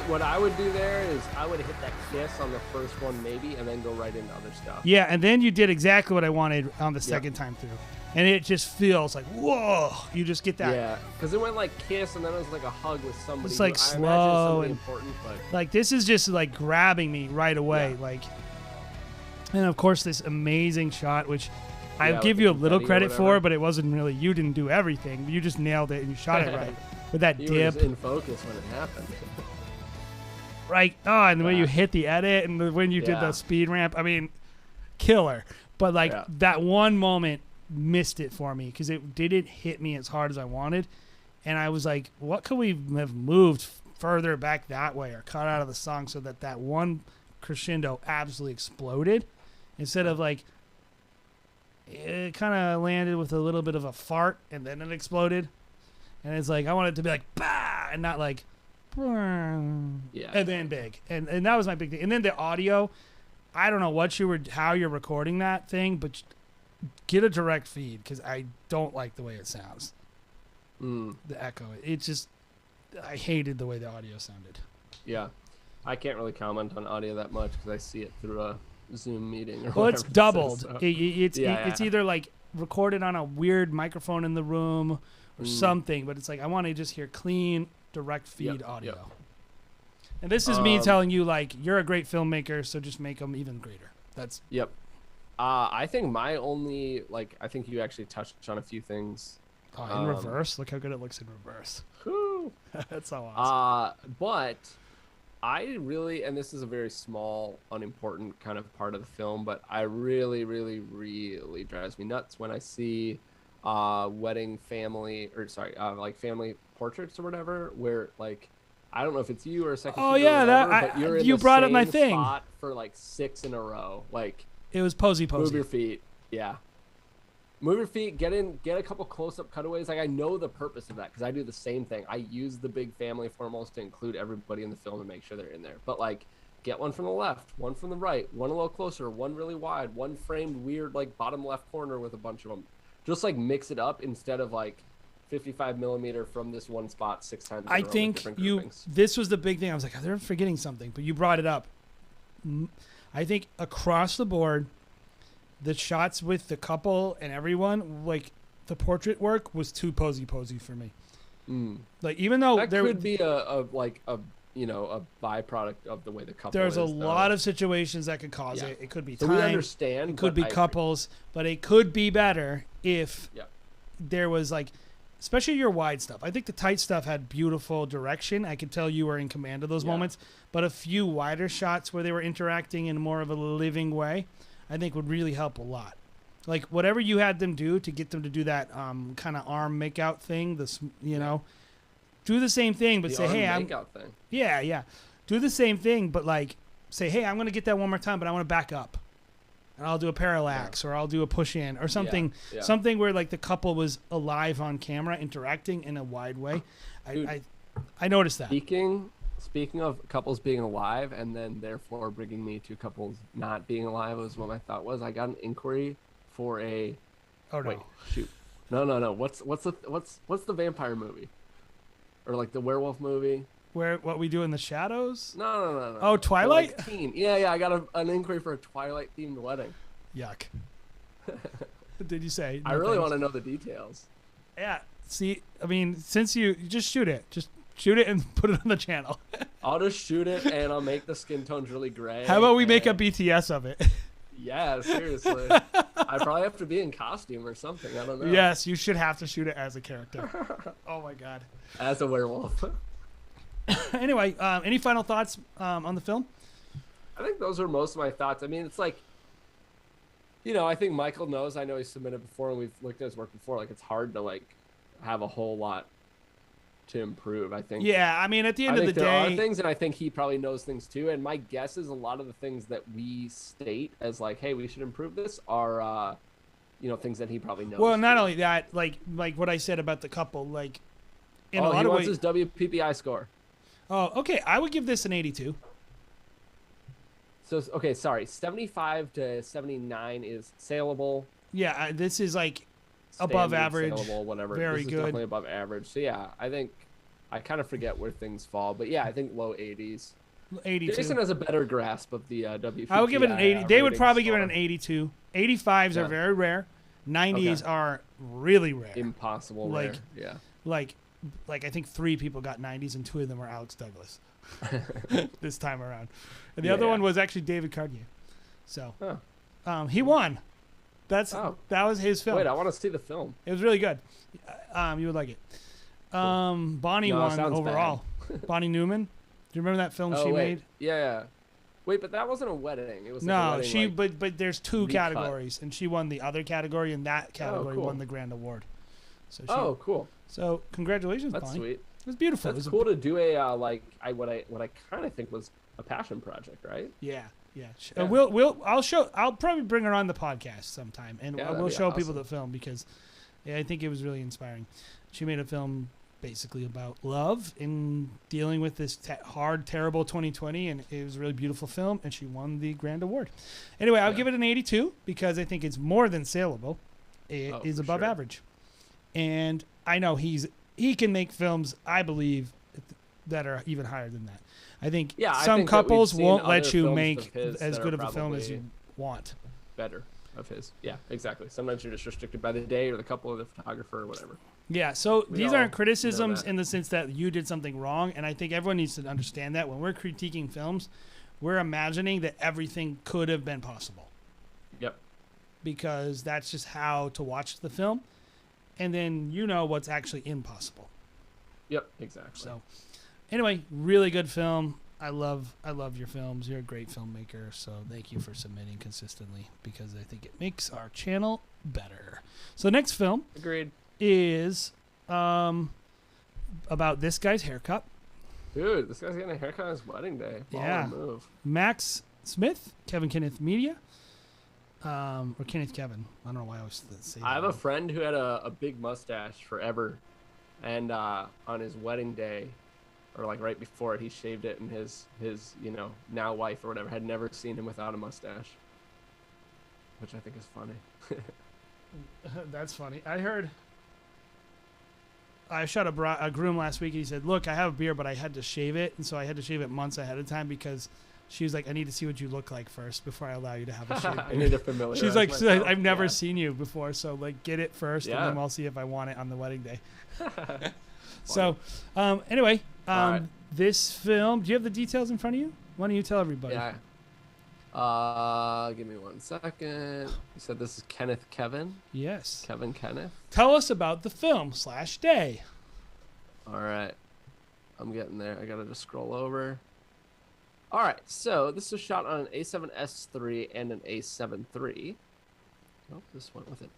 What I would do there is I would hit that kiss on the first one maybe, and then go right into other stuff. Yeah, and then you did exactly what I wanted on the second time through. And it just feels like, whoa, you just get that. Yeah, because it went like kiss, and then it was like a hug with somebody. It's like slow and important, but like this is just like grabbing me right away. Like, and of course this amazing shot, which I give you a little credit for, but it wasn't really, you didn't do everything. You just nailed it and you shot it right with that you dip. were just in focus when it happened. Right. Oh, and the way you hit the edit and when you did the speed ramp, I mean, killer. But like that one moment missed it for me because it didn't hit me as hard as I wanted. And I was like, what could we have moved further back that way or cut out of the song so that one crescendo absolutely exploded instead of like, it kind of landed with a little bit of a fart and then it exploded. And it's like, I want it to be like, bah, and not like, and then big. And that was my big thing. And then the audio, I don't know how you're recording that thing, but get a direct feed because I don't like the way it sounds. The echo. It just, I hated the way the audio sounded. Yeah. I can't really comment on audio that much because I see it through a Zoom meeting. Well, it's doubled. It's either like recorded on a weird microphone in the room or something, but it's like I want to just hear clean direct feed audio. And this is me telling you like you're a great filmmaker, so just make them even greater. That's I think my only I think you actually touched on a few things. In reverse, look how good it looks in reverse. Whew. That's so awesome. But I really, and this is a very small, unimportant kind of part of the film, but I really, really, really drives me nuts when I see wedding family, or sorry, like family portraits or whatever, where like I don't know if it's you or a second. Oh shooter or yeah, whatever, but you're in you the brought up my same thing. spot for like 6 in a row. Like It was posy. move your feet. Yeah. Move your feet, get a couple close-up cutaways. Like I know the purpose of that because I do the same thing. I use the big family formals to include everybody in the film and make sure they're in there. But like get one from the left, one from the right, one a little closer, one really wide, one framed weird like bottom left corner with a bunch of them. Just like mix it up instead of like 55 millimeter from this one spot 6 times. I think this was the big thing. I was like, they're forgetting something, but you brought it up. I think across the board, the shots with the couple and everyone, like the portrait work was too posy for me. Like even though that there could be a byproduct of the way the couple there's is, a lot of situations that could cause Yeah. it. It could be So time, we understand, it could but be I agree. couples, but it could be better if Yeah. there was like, especially your wide stuff. I think the tight stuff had beautiful direction. I could tell you were in command of those moments, but a few wider shots where they were interacting in more of a living way, I think would really help a lot. Like whatever you had them do to get them to do that kind of arm makeout thing, know, do the same thing, but The say, arm hey, makeout thing. Yeah. Do the same thing, but like say, hey, I'm going to get that one more time, but I want to back up. And I'll do a parallax or I'll do a push in or something, something where like the couple was alive on camera, interacting in a wide way. Dude, I noticed that. Speaking of couples being alive and then therefore bringing me to couples not being alive was what my thought was. I got an inquiry for a. Oh no! Wait, shoot! No! What's the vampire movie? Or like the werewolf movie? What we do in the shadows? No. Oh, Twilight? Like teen. Yeah. I got an inquiry for a Twilight themed wedding. Yuck. Did you say? I really want to know the details. Yeah. See, I mean, since you just shoot it, and put it on the channel. I'll just shoot it and I'll make the skin tones really gray. How about we make a BTS of it? Yeah, seriously. I probably have to be in costume or something. I don't know. Yes, you should have to shoot it as a character. Oh my god. As a werewolf. Anyway, any final thoughts on the film? I think those are most of my thoughts. I mean, it's like, I think Michael knows. I know he's submitted before and we've looked at his work before. Like, it's hard to like have a whole lot to improve, I think. Yeah, I mean, at the end of the day, there are things, and I think he probably knows things too. And my guess is a lot of the things that we state as like, hey, we should improve this are, things that he probably knows. Well, not only that, like what I said about the couple, like in a lot he of wants ways. his WPPI score. Oh, okay. I would give this an 82. So, okay, sorry. 75 to 79 is saleable. Yeah, this is like above average. Saleable, whatever. Very this is good. Definitely above average. So, yeah, I think I kind of forget where things fall. But, yeah, I think low 80s. 82. Jason has a better grasp of the WPPI. I would give it an 80. They would probably give it score. an 82. 85s are very rare. 90s are really rare. Impossible like, rare. Yeah. Like I think 3 people got 90s and 2 of them were Alex Douglas this time around. And the other one was actually David Cardier. So he won. That was his film. Wait, I want to see the film. It was really good. You would like it. Bonnie won overall. Bonnie Newman. Do you remember that film she made? Yeah. Wait, but that wasn't a wedding. It was no, like a wedding, but there's 2 categories, and she won the other category, and that category won the grand award. So cool. So congratulations, That's Bonnie. sweet. It was beautiful. That's cool to do a what I kind of think was a passion project, right? Yeah. I'll probably bring her on the podcast sometime, and we'll show people the film because I think it was really inspiring. She made a film basically about love and dealing with this hard, terrible 2020, and it was a really beautiful film, and she won the grand award. Anyway, I'll give it an 82 because I think it's more than saleable. It is above average, and I know he can make films, I believe, that are even higher than that. I think some couples won't let you make as good of a film as you want. Better of his. Yeah, exactly. Sometimes you're just restricted by the day or the couple or the photographer or whatever. Yeah, so these aren't criticisms in the sense that you did something wrong, and I think everyone needs to understand that when we're critiquing films, we're imagining that everything could have been possible. Yep. Because that's just how to watch the film, and then you know what's actually impossible. Yep, exactly. So, anyway, really good film. I love your films. You're a great filmmaker, so thank you for submitting consistently because I think it makes our channel better. So the next film Agreed. is about this guy's haircut. Dude, this guy's getting a haircut on his wedding day. Yeah. Baller move. Max Smith, Kevin Kenneth Media. Or Kenneth Kevin. I don't know why I always say that. I have a friend who had a big mustache forever. And on his wedding day, or like right before it, he shaved it, and his now wife or whatever had never seen him without a mustache. Which I think is funny. That's funny. I shot a groom last week, and he said, "Look, I have a beard, but I had to shave it, and so I had to shave it months ahead of time because she was like, I need to see what you look like first before I allow you to have a shave." I need to familiarize She's like, myself. I've never seen you before, so like get it first, and Yeah. then I'll see if I want it on the wedding day. So, anyway, right. this film. Do you have the details in front of you? Why don't you tell everybody? Yeah. Give me 1 second. You said this is Kevin? Yes. Kenneth? Tell us about the film / day. All right. I'm getting there. I gotta just scroll over. All right. So this was shot on an A7S III and an A7 III. Oh, this went with it.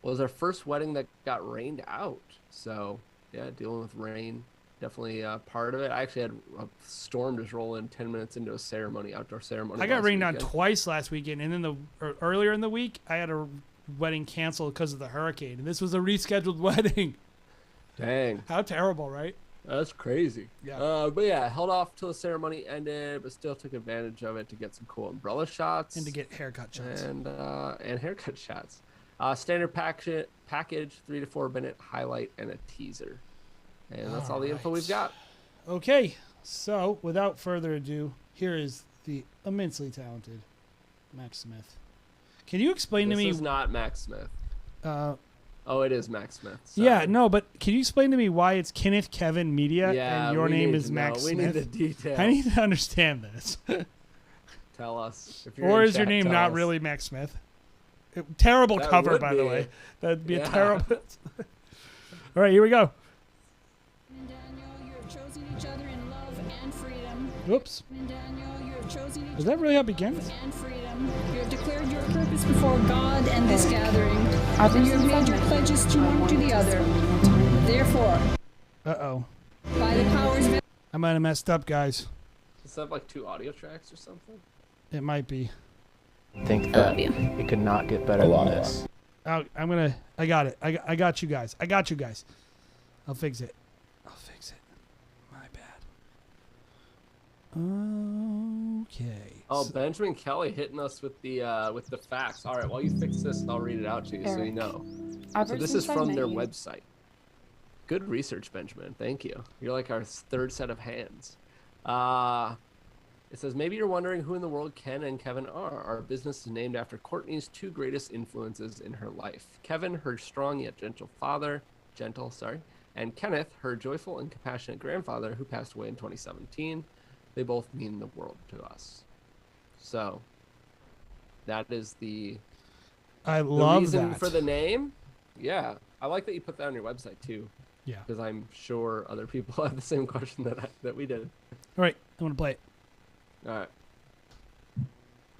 Was our first wedding that got rained out. So yeah, dealing with rain. Definitely part of it. I actually had a storm just roll in 10 minutes into a ceremony, outdoor ceremony. I got rained on weekend. twice last weekend, and then earlier in the week, I had a wedding canceled because of the hurricane, and this was a rescheduled wedding. Dang. How terrible, right? That's crazy. Yeah. But yeah, held off till the ceremony ended, but still took advantage of it to get some cool umbrella shots And to get haircut shots. and haircut shots. Standard package, 3 to 4 minute highlight and a teaser, and that's all the info we've got. Okay, so without further ado, here is the immensely talented Max Smith. Can you explain to me? This is not Max Smith. Oh, it is Max Smith. Sorry. Yeah, no, but can you explain to me why it's Kenneth Kevin Media Yeah, and your we name need is to Max know. We Smith? need the details. I need to understand this. Tell us. If you're Or in is your chat, name tell not us. really Max Smith? Terrible That cover, would by the be. way. That'd be a Yeah. terrible. All right, here we go. And Daniel, you have chosen each other in love and freedom. Whoops. And Daniel, you have chosen each Is that really how it begins? and freedom. You have declared your purpose before God and this gathering. And you have made your pledges to one to the other. Therefore, Uh-oh. by the powers vested I might have messed up, guys. Does that have like 2 audio tracks or something? It might be. Think that it could not get better than this. I got it. I got you guys. I'll fix it. My bad. Okay. Oh, Benjamin Kelly hitting us with the facts. All right, while you fix this, I'll read it out to you so you Eric, know. ever So this since is I from met their you- website. Good research, Benjamin. Thank you. You're like our third set of hands. It says, maybe you're wondering who in the world Ken and Kevin are. Our business is named after Courtney's 2 greatest influences in her life. Kevin, her strong yet gentle, and Kenneth, her joyful and compassionate grandfather who passed away in 2017. They both mean the world to us. So, that is the love reason that. for the name. Yeah, I like that you put that on your website too. Yeah. Because I'm sure other people have the same question that we did. All right, I'm going to play it. All right.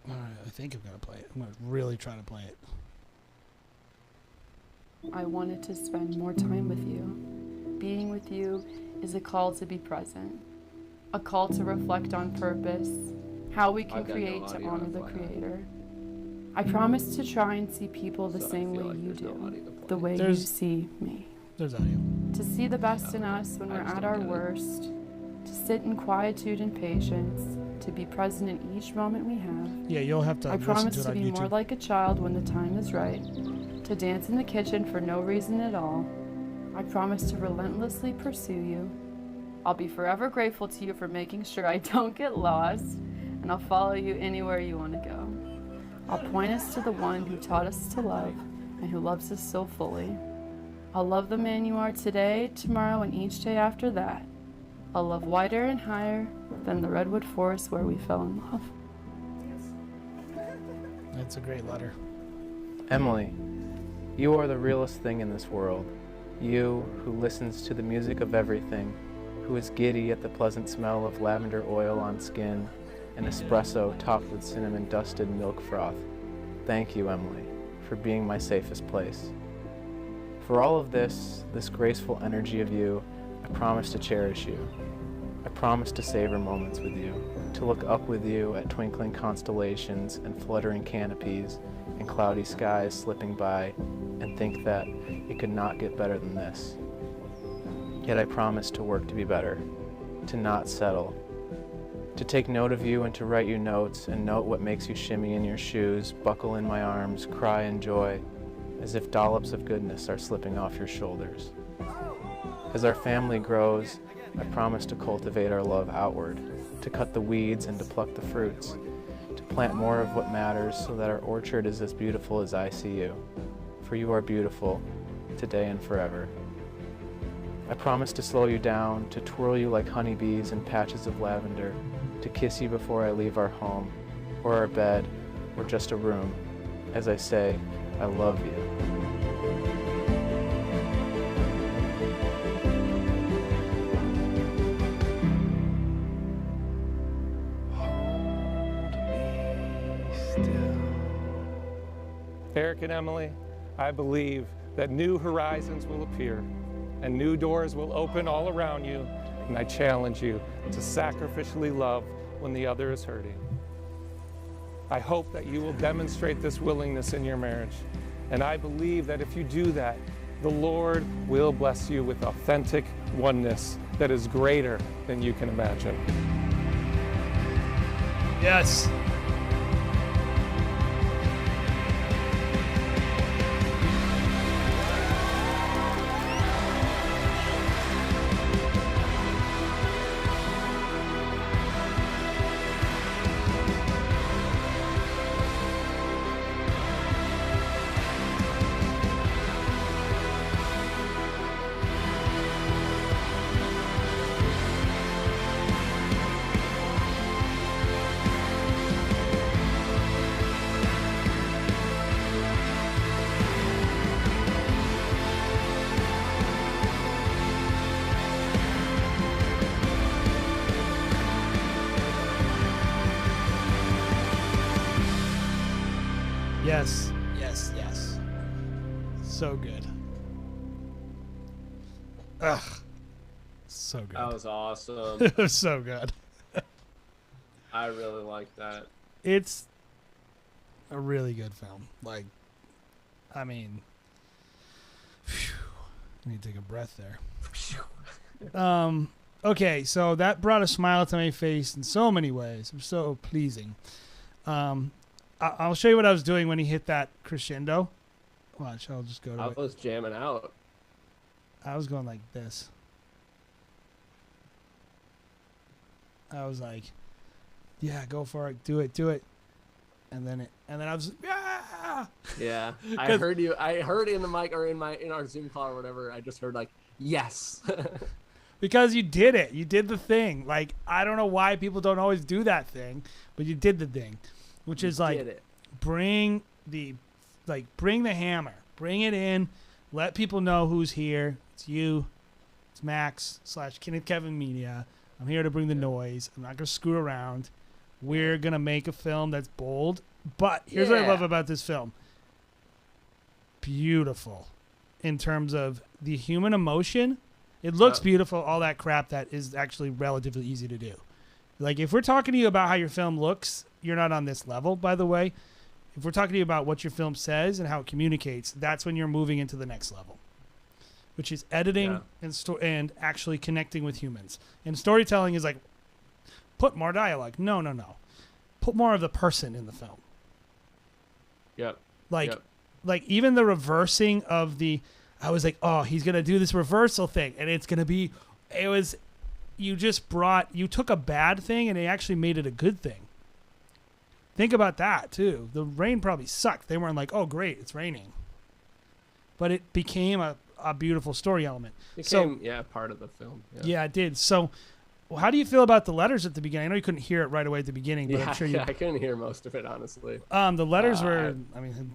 All right, I think I'm going to play it. I'm going to really try to play it. I wanted to spend more time with you. Being with you is a call to be present, a call to reflect on purpose, how we can I've got no create to audio, honor the FYI. Creator. I promise to try and see people the So I same feel way like you there's no do, audio to play. the way you There's- see me. There's audio. To see the best in us when I we're just at don't our get it. worst, to sit in quietude and patience, to be present in each moment we have. Yeah, you'll have to I listen promise to to it on be more YouTube. like a child when the time is right, to dance in the kitchen for no reason at all. I promise to relentlessly pursue you. I'll be forever grateful to you for making sure I don't get lost, and I'll follow you anywhere you want to go. I'll point us to the one who taught us to love and who loves us so fully. I'll love the man you are today, tomorrow, and each day after that. I'll love wider and higher than the redwood forest where we fell in love. That's a great letter. Emily, you are the realest thing in this world. You who listens to the music of everything, who is giddy at the pleasant smell of lavender oil on skin, and espresso topped with cinnamon-dusted milk froth. Thank you, Emily, for being my safest place. For all of this graceful energy of you, I promise to cherish you. I promise to savor moments with you, to look up with you at twinkling constellations and fluttering canopies and cloudy skies slipping by, and think that it could not get better than this. Yet I promise to work to be better, to not settle, to take note of you and to write you notes and note what makes you shimmy in your shoes, buckle in my arms, cry in joy, as if dollops of goodness are slipping off your shoulders. As our family grows, I promise to cultivate our love outward, to cut the weeds and to pluck the fruits, to plant more of what matters so that our orchard is as beautiful as I see you. For you are beautiful, today and forever. I promise to slow you down, to twirl you like honeybees in patches of lavender, to kiss you before I leave our home, or our bed, or just a room, as I say, I love you. Eric and Emily, I believe that new horizons will appear and new doors will open all around you, and I challenge you to sacrificially love when the other is hurting. I hope that you will demonstrate this willingness in your marriage, and I believe that if you do that, the Lord will bless you with authentic oneness that is greater than you can imagine. Yes. Yes, yes, yes. So good. Ugh. So good. That was awesome. It was so good. I really like that. It's a really good film. Like, I mean, phew, I need to take a breath there. Okay, so that brought a smile to my face in so many ways. It was so pleasing. I'll show you what I was doing when he hit that crescendo. Watch, I'll just go to I it. was jamming out. I was going like this. I was like, yeah, go for it. Do it. Do it. And then I was yeah. Yeah. I heard you. I heard in the mic or in our Zoom call or whatever. I just heard like, yes. Because you did it. You did the thing. Like, I don't know why people don't always do that thing, but you did the thing, which is like bring the hammer, bring it in, let people know who's here. It's you, it's Max / Kenneth Kevin Media. I'm here to bring the noise. I'm not gonna screw around. We're gonna make a film that's bold. But here's what I love about this film. Beautiful, in terms of the human emotion. It looks beautiful, all that crap that is actually relatively easy to do. Like, if we're talking to you about how your film looks, you're not on this level, by the way. If we're talking to you about what your film says and how it communicates, that's when you're moving into the next level, which is editing and actually connecting with humans. And storytelling is like, put more dialogue. No. Put more of the person in the film. Yep. Like even the reversing of the... I was like, oh, he's going to do this reversal thing. And it's going to be, you took a bad thing and they actually made it a good thing. Think about that too. The rain probably sucked. They weren't like, oh great, it's raining. But it became a beautiful story element. Part of the film. Yeah, it did. So how do you feel about the letters at the beginning? I know you couldn't hear it right away at the beginning, but I'm sure you... I couldn't hear most of it, honestly. The letters were...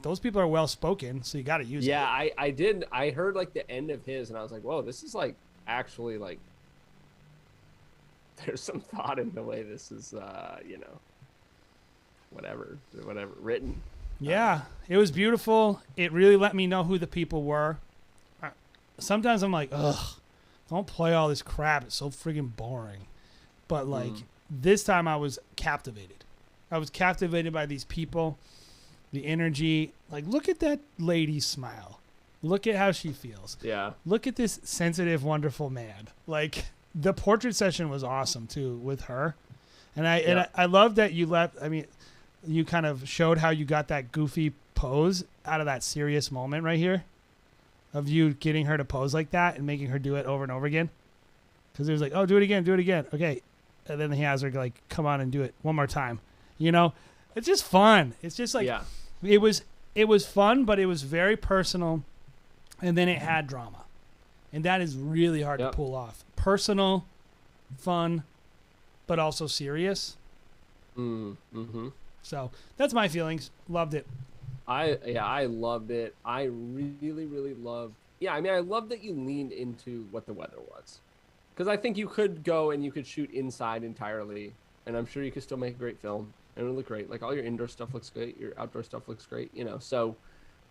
those people are well-spoken, so you got to use it. Yeah, I did. I heard, like, the end of his, and I was like, whoa, this is, like, actually, like... There's some thought in the way this is, whatever written. Yeah, it was beautiful. It really let me know who the people were. Sometimes I'm like, ugh, don't play all this crap. It's so friggin' boring. But like this time I was captivated. I was captivated by these people, the energy. Like, look at that lady smile. Look at how she feels. Yeah. Look at this sensitive, wonderful man. Like, the portrait session was awesome too with her. And I love that you left. I mean, you kind of showed how you got that goofy pose out of that serious moment right here of you getting her to pose like that and making her do it over and over again. Because it was like, oh, do it again. Okay. And then he has her like, come on and do it one more time. You know, it's just fun. It's just like, it was fun, but it was very personal. And then it had drama. And that is really hard to pull off. Personal, fun, but also serious. Mm-hmm. So that's my feelings. Loved it. I loved it. I really, really loved. Yeah, I mean, I love that you leaned into what the weather was, because I think you could go and you could shoot inside entirely, and I'm sure you could still make a great film and it'll look great. Like, all your indoor stuff looks great, your outdoor stuff looks great, you know. So,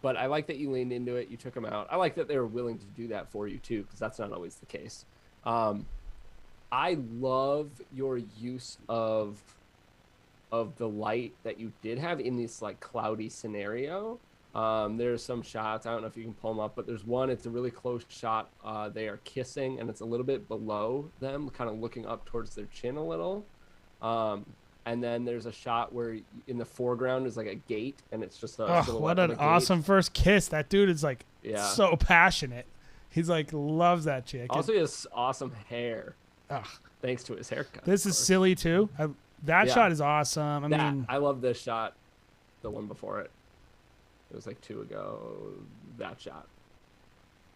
but I like that you leaned into it. You took them out. I like that they were willing to do that for you too, because that's not always the case. I love your use of the light that you did have in this like cloudy scenario. There's some shots, I don't know if you can pull them up, but there's one, it's a really close shot. They are kissing and it's a little bit below them, kind of looking up towards their chin a little. And then there's a shot where in the foreground is like a gate, and it's just a what an awesome first kiss. That dude is like so passionate. He's like loves that chick. Also, he has awesome hair. Thanks to his haircut. This is silly too. That shot is awesome. I mean, I love this shot. The one before it. It was like 2 ago. That shot.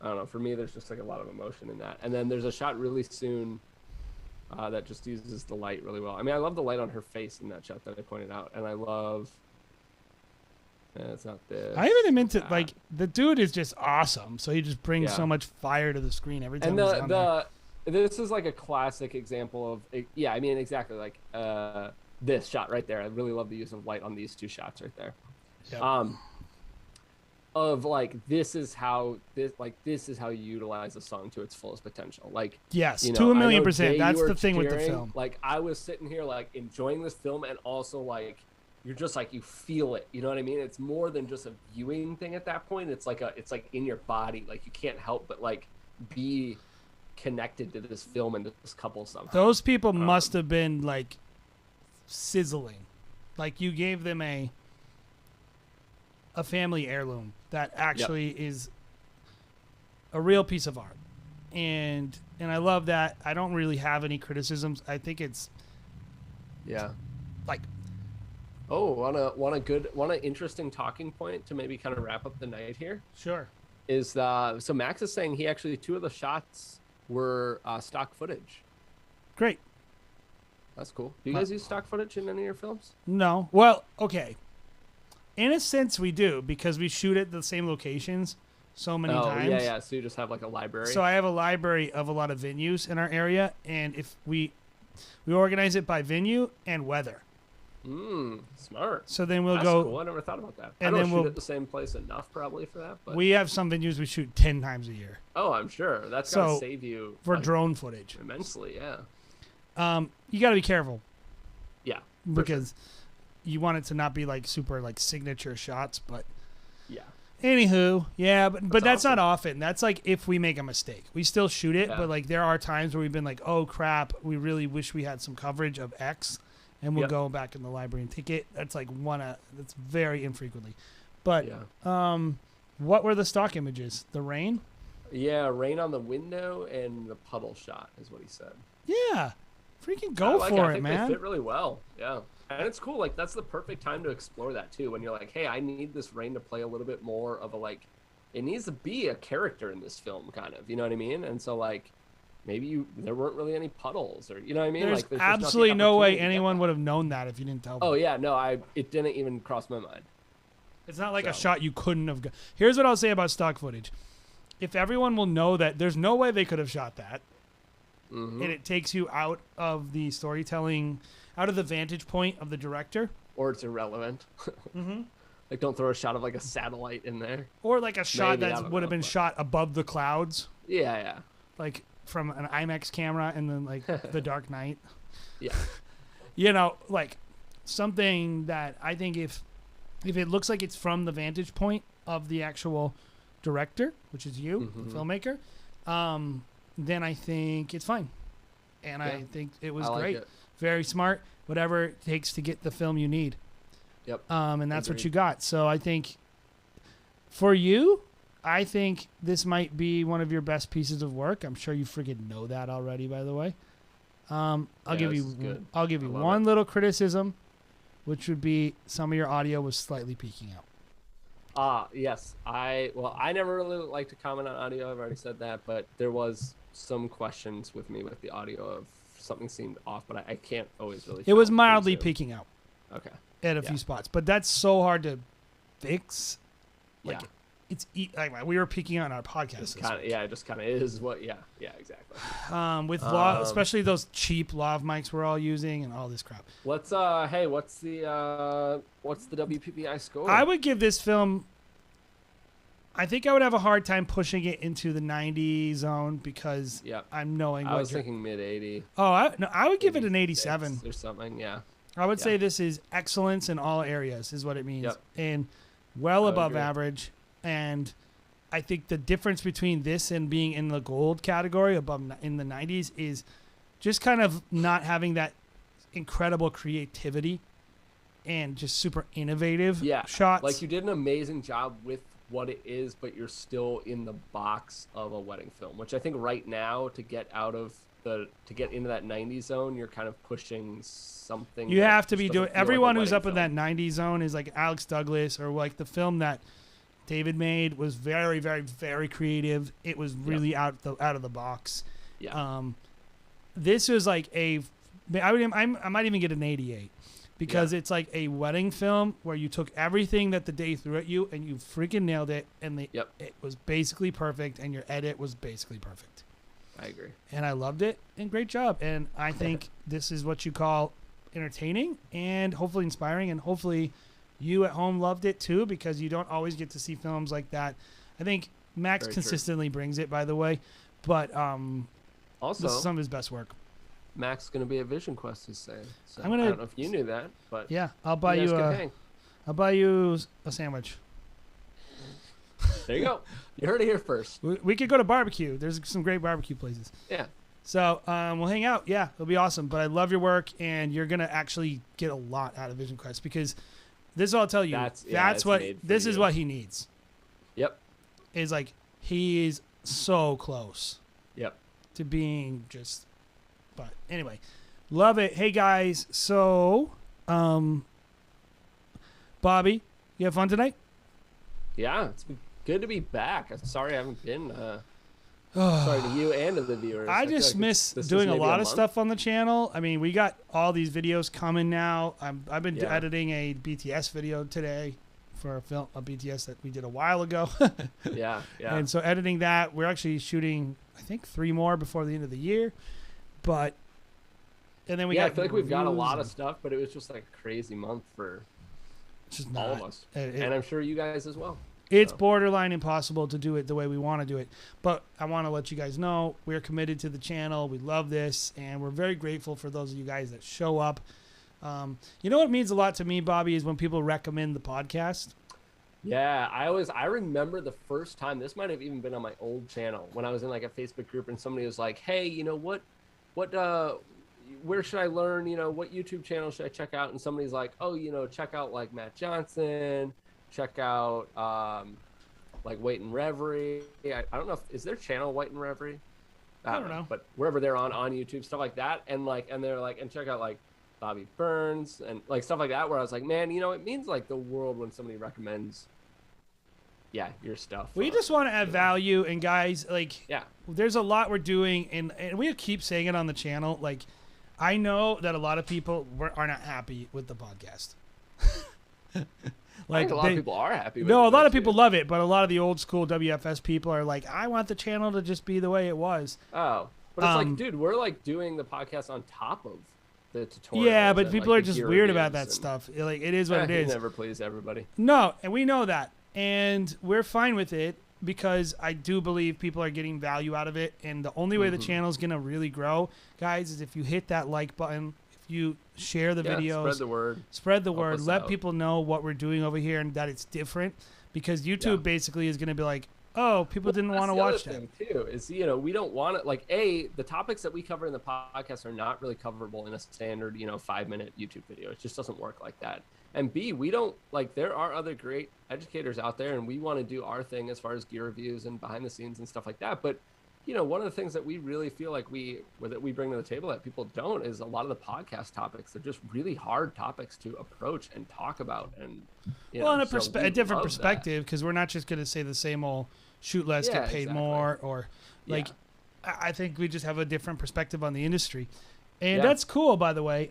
I don't know. For me, there's just like a lot of emotion in that. And then there's a shot really soon that just uses the light really well. I mean, I love the light on her face in that shot that I pointed out, and I love. It's not this. I even into like the dude is just awesome. So he just brings so much fire to the screen every time. And this is like a classic example of I mean, exactly like this shot right there. I really love the use of light on these two shots right there. Yep. Of like this is how you utilize a song to its fullest potential. Like, yes, you know, to a million I know, percent. Jay, That's you were the thing with the cheering. film. Like, I was sitting here like enjoying this film, and also like you're just like, you feel it. You know what I mean? It's more than just a viewing thing at that point. It's like in your body. Like, you can't help but like be connected to this film and this couple somehow. Those people must have been like sizzling. Like, you gave them a family heirloom that actually is a real piece of art. And I love that. I don't really have any criticisms. I think it's like, want an interesting talking point to maybe kind of wrap up the night here. Sure. Is so Max is saying he actually 2 of the shots were stock footage. Great. That's cool. Do you guys use stock footage in any of your films? No. Well, okay. In a sense, we do, because we shoot at the same locations so many times. Yeah. So you just have like a library. So I have a library of a lot of venues in our area, and if we organize it by venue and weather. Smart. So then we'll That's go. Cool. I never thought about that. And I then don't shoot at the same place enough probably for that. But we have some venues we shoot 10 times a year. Oh, I'm sure that's gonna save you for like, drone footage immensely. Yeah. You got to be careful. Yeah. Because you want it to not be like super like signature shots, but yeah. Anywho, yeah, but that's awesome. not often. That's like if we make a mistake, we still shoot it. But like there are times where we've been like, oh crap, we really wish we had some coverage of X, and we'll go back in the library and take it. That's like that's very infrequently. But what were the stock images? The rain? Yeah, rain on the window and the puddle shot is what he said. Yeah, freaking go for it, man. They fit really well. Yeah. And it's cool. Like, that's the perfect time to explore that too. When you're like, hey, I need this rain to play a little bit more of a like, it needs to be a character in this film, kind of. You know what I mean? And so like, maybe there weren't really any puddles, or you know what I mean? There's like, absolutely no way anyone would have known that if you didn't tell them. Oh yeah, no, it didn't even cross my mind. It's not like a shot you couldn't have. Here's what I'll say about stock footage: if everyone will know that there's no way they could have shot that, and it takes you out of the storytelling, out of the vantage point of the director, or it's irrelevant. Mm-hmm. Like, don't throw a shot of like a satellite in there. Or like a shot Maybe, I that don't would have know, been but- shot above the clouds. Yeah, yeah. Like from an IMAX camera and then like The Dark Knight. Yeah. You know, like something that I think if it looks like it's from the vantage point of the actual director, which is you, Mhm. the filmmaker, then I think it's fine. And I Yeah. think it was I like great. it. Very smart. Whatever it takes to get the film you need. Yep. And that's what Agreed. you got. So I think for you, I think this might be one of your best pieces of work. I'm sure you freaking know that already, by the way. I'll Yeah, give this you is good. I'll give I you love one it. little criticism, which would be some of your audio was slightly peaking out. Yes. I never really like to comment on audio. I've already said that, but there was some questions with me with the audio of something seemed off, but I can't always really. It was tell mildly through Zoom. peaking out. Okay. At a Yeah. few spots, but that's so hard to fix. Like Yeah. it's like we were peaking out on our podcast. Just this kind of, week. yeah, it just kind of is what. Yeah, exactly. With especially those cheap lav mics we're all using and all this crap. What's hey, what's the WPPI score? I would give this film. I think I would have a hard time pushing it into the 90 zone because I'm knowing. I was thinking mid 80. Oh, I would give it an 87 or something. Yeah. I would Yeah. say this is excellence in all areas, is what it means, Yep. and well I above agree. average. And I think the difference between this and being in the gold category in the 90s is just kind of not having that incredible creativity and just super innovative shots. Like you did an amazing job with what it is, but you're still in the box of a wedding film, which I think right now to get into that 90s zone, you're kind of pushing something. You that have to just be doesn't doing. feel like a Everyone who's wedding up in film. that 90s zone is like Alex Douglas, or like the film that David made was very, very, very creative. It was really out of the box. Yeah. This was like I might even get an 88 because it's like a wedding film where you took everything that the day threw at you and you freaking nailed it, and it was basically perfect, and your edit was basically perfect. I agree. And I loved it, and great job. And I think this is what you call entertaining and hopefully inspiring, and hopefully you at home loved it too, because you don't always get to see films like that. I think Max Very true. consistently brings it, by the way, but Also, this is some of his best work. Max is going to be at Vision Quest, he's saying. So I'm gonna- I don't know if you knew that, but Yeah, I'll buy guys you can a hang. I'll buy you a sandwich. There you go. You heard it here first. We could go to barbecue. There's some great barbecue places. Yeah. So we'll hang out. Yeah, it'll be awesome. But I love your work, and you're gonna actually get a lot out of Vision Quest, because this is what I'll tell you. That's That's what made for this is you. what he needs. Yep. Is like he is so close. Yep. To being just. But anyway, love it. Hey guys, so Bobby, you have fun tonight? Yeah, it's been good to be back. I'm sorry I haven't been. Sorry to you and to the viewers. I feel just like miss this is doing a maybe lot of month. stuff on the channel. I mean, we got all these videos coming now. I've been Yeah. editing a BTS video today for a BTS that we did a while ago. Yeah. And so editing that, we're actually shooting, I think, 3 more before the end of the year. But and then we I got feel like we've got a reviews lot of and- stuff, but it was just like a crazy month for just all of not. us, It- and I'm sure you guys as well. It's So. borderline impossible to do it the way we want to do it. But I want to let you guys know we're committed to the channel. We love this, and we're very grateful for those of you guys that show up. You know what means a lot to me, Bobby, is when people recommend the podcast. Yeah, I remember the first time, this might have even been on my old channel, when I was in like a Facebook group and somebody was like, hey, you know what where should I learn, what YouTube channel should I check out? And somebody's like, oh, check out like Matt Johnson, check out like Wait and Reverie. I don't know is their channel Wait and Reverie? I don't know. But wherever they're on YouTube, stuff like that. And they're like, and check out like Bobby Burns and like stuff like that, where I was like, man, it means like the world when somebody recommends your stuff. We just want to add value, and guys, like, Yeah. there's a lot we're doing, and we keep saying it on the channel. Like, I know that a lot of people are not happy with the podcast. I think a lot of people are happy with No, it, a lot though, of people too. love it, but a lot of the old school WFS people are like, I want the channel to just be the way it was. Oh, but it's like, dude, we're like doing the podcast on top of the tutorials. Yeah, but and, people like, are the just gear weird about reviews that and- stuff. Like, it is what it You is. never please everybody. No, and we know that. And we're fine with it because I do believe people are getting value out of it. And the only way the Mhm. channel is going to really grow, guys, is if you hit that like button, if you share the Yeah, videos. spread the word. Spread the Help word. us Let out. people know what we're doing over here and that it's different. Because YouTube Yeah. basically is going to be like, oh, people didn't That's want to the other watch that. thing too is we don't want to like the topics that we cover in the podcast are not really coverable in a standard 5-minute YouTube video. It just doesn't work like that. And B, we don't like there are other great educators out there, and we want to do our thing as far as gear reviews and behind the scenes and stuff like that. But one of the things that we really feel like we bring to the table that people don't is a lot of the podcast topics. They're just really hard topics to approach and talk about. And Well, and so we a different love perspective, because we're not just going to say the same old shoot less, Yeah, get paid exactly. more, or like, Yeah. I think we just have a different perspective on the industry. And Yeah. that's cool, by the way.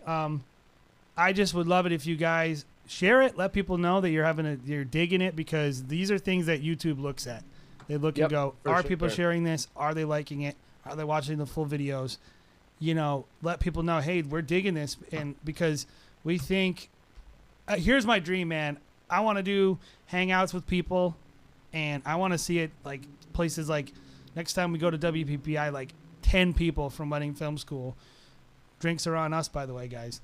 I just would love it if you guys share it, let people know that you're digging it, because these are things that YouTube looks at. They look Yep, and go, for are sure. people sharing this? Are they liking it? Are they watching the full videos? Let people know, hey, we're digging this. And because we think, here's my dream, man. I want to do hangouts with people, and I want to see it like places like next time we go to WPPI, like 10 people from Wedding Film School. Drinks are on us, by the way, guys.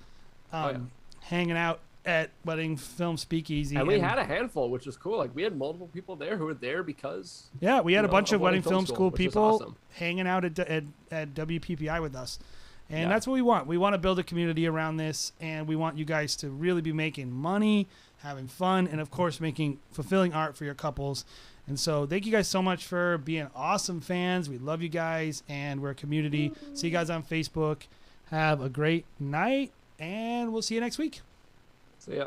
Hanging out at Wedding Film Speakeasy. And we had a handful, which was cool. Like we had multiple people there who were there because we had a bunch of Wedding Film School which is people awesome. hanging out at WPPI with us. And Yeah. that's what we want. We want to build a community around this, and we want you guys to really be making money, having fun, and of course making fulfilling art for your couples. And so thank you guys so much for being awesome fans. We love you guys, and we're a community. See you guys on Facebook. Have a great night, and we'll see you next week. So yeah.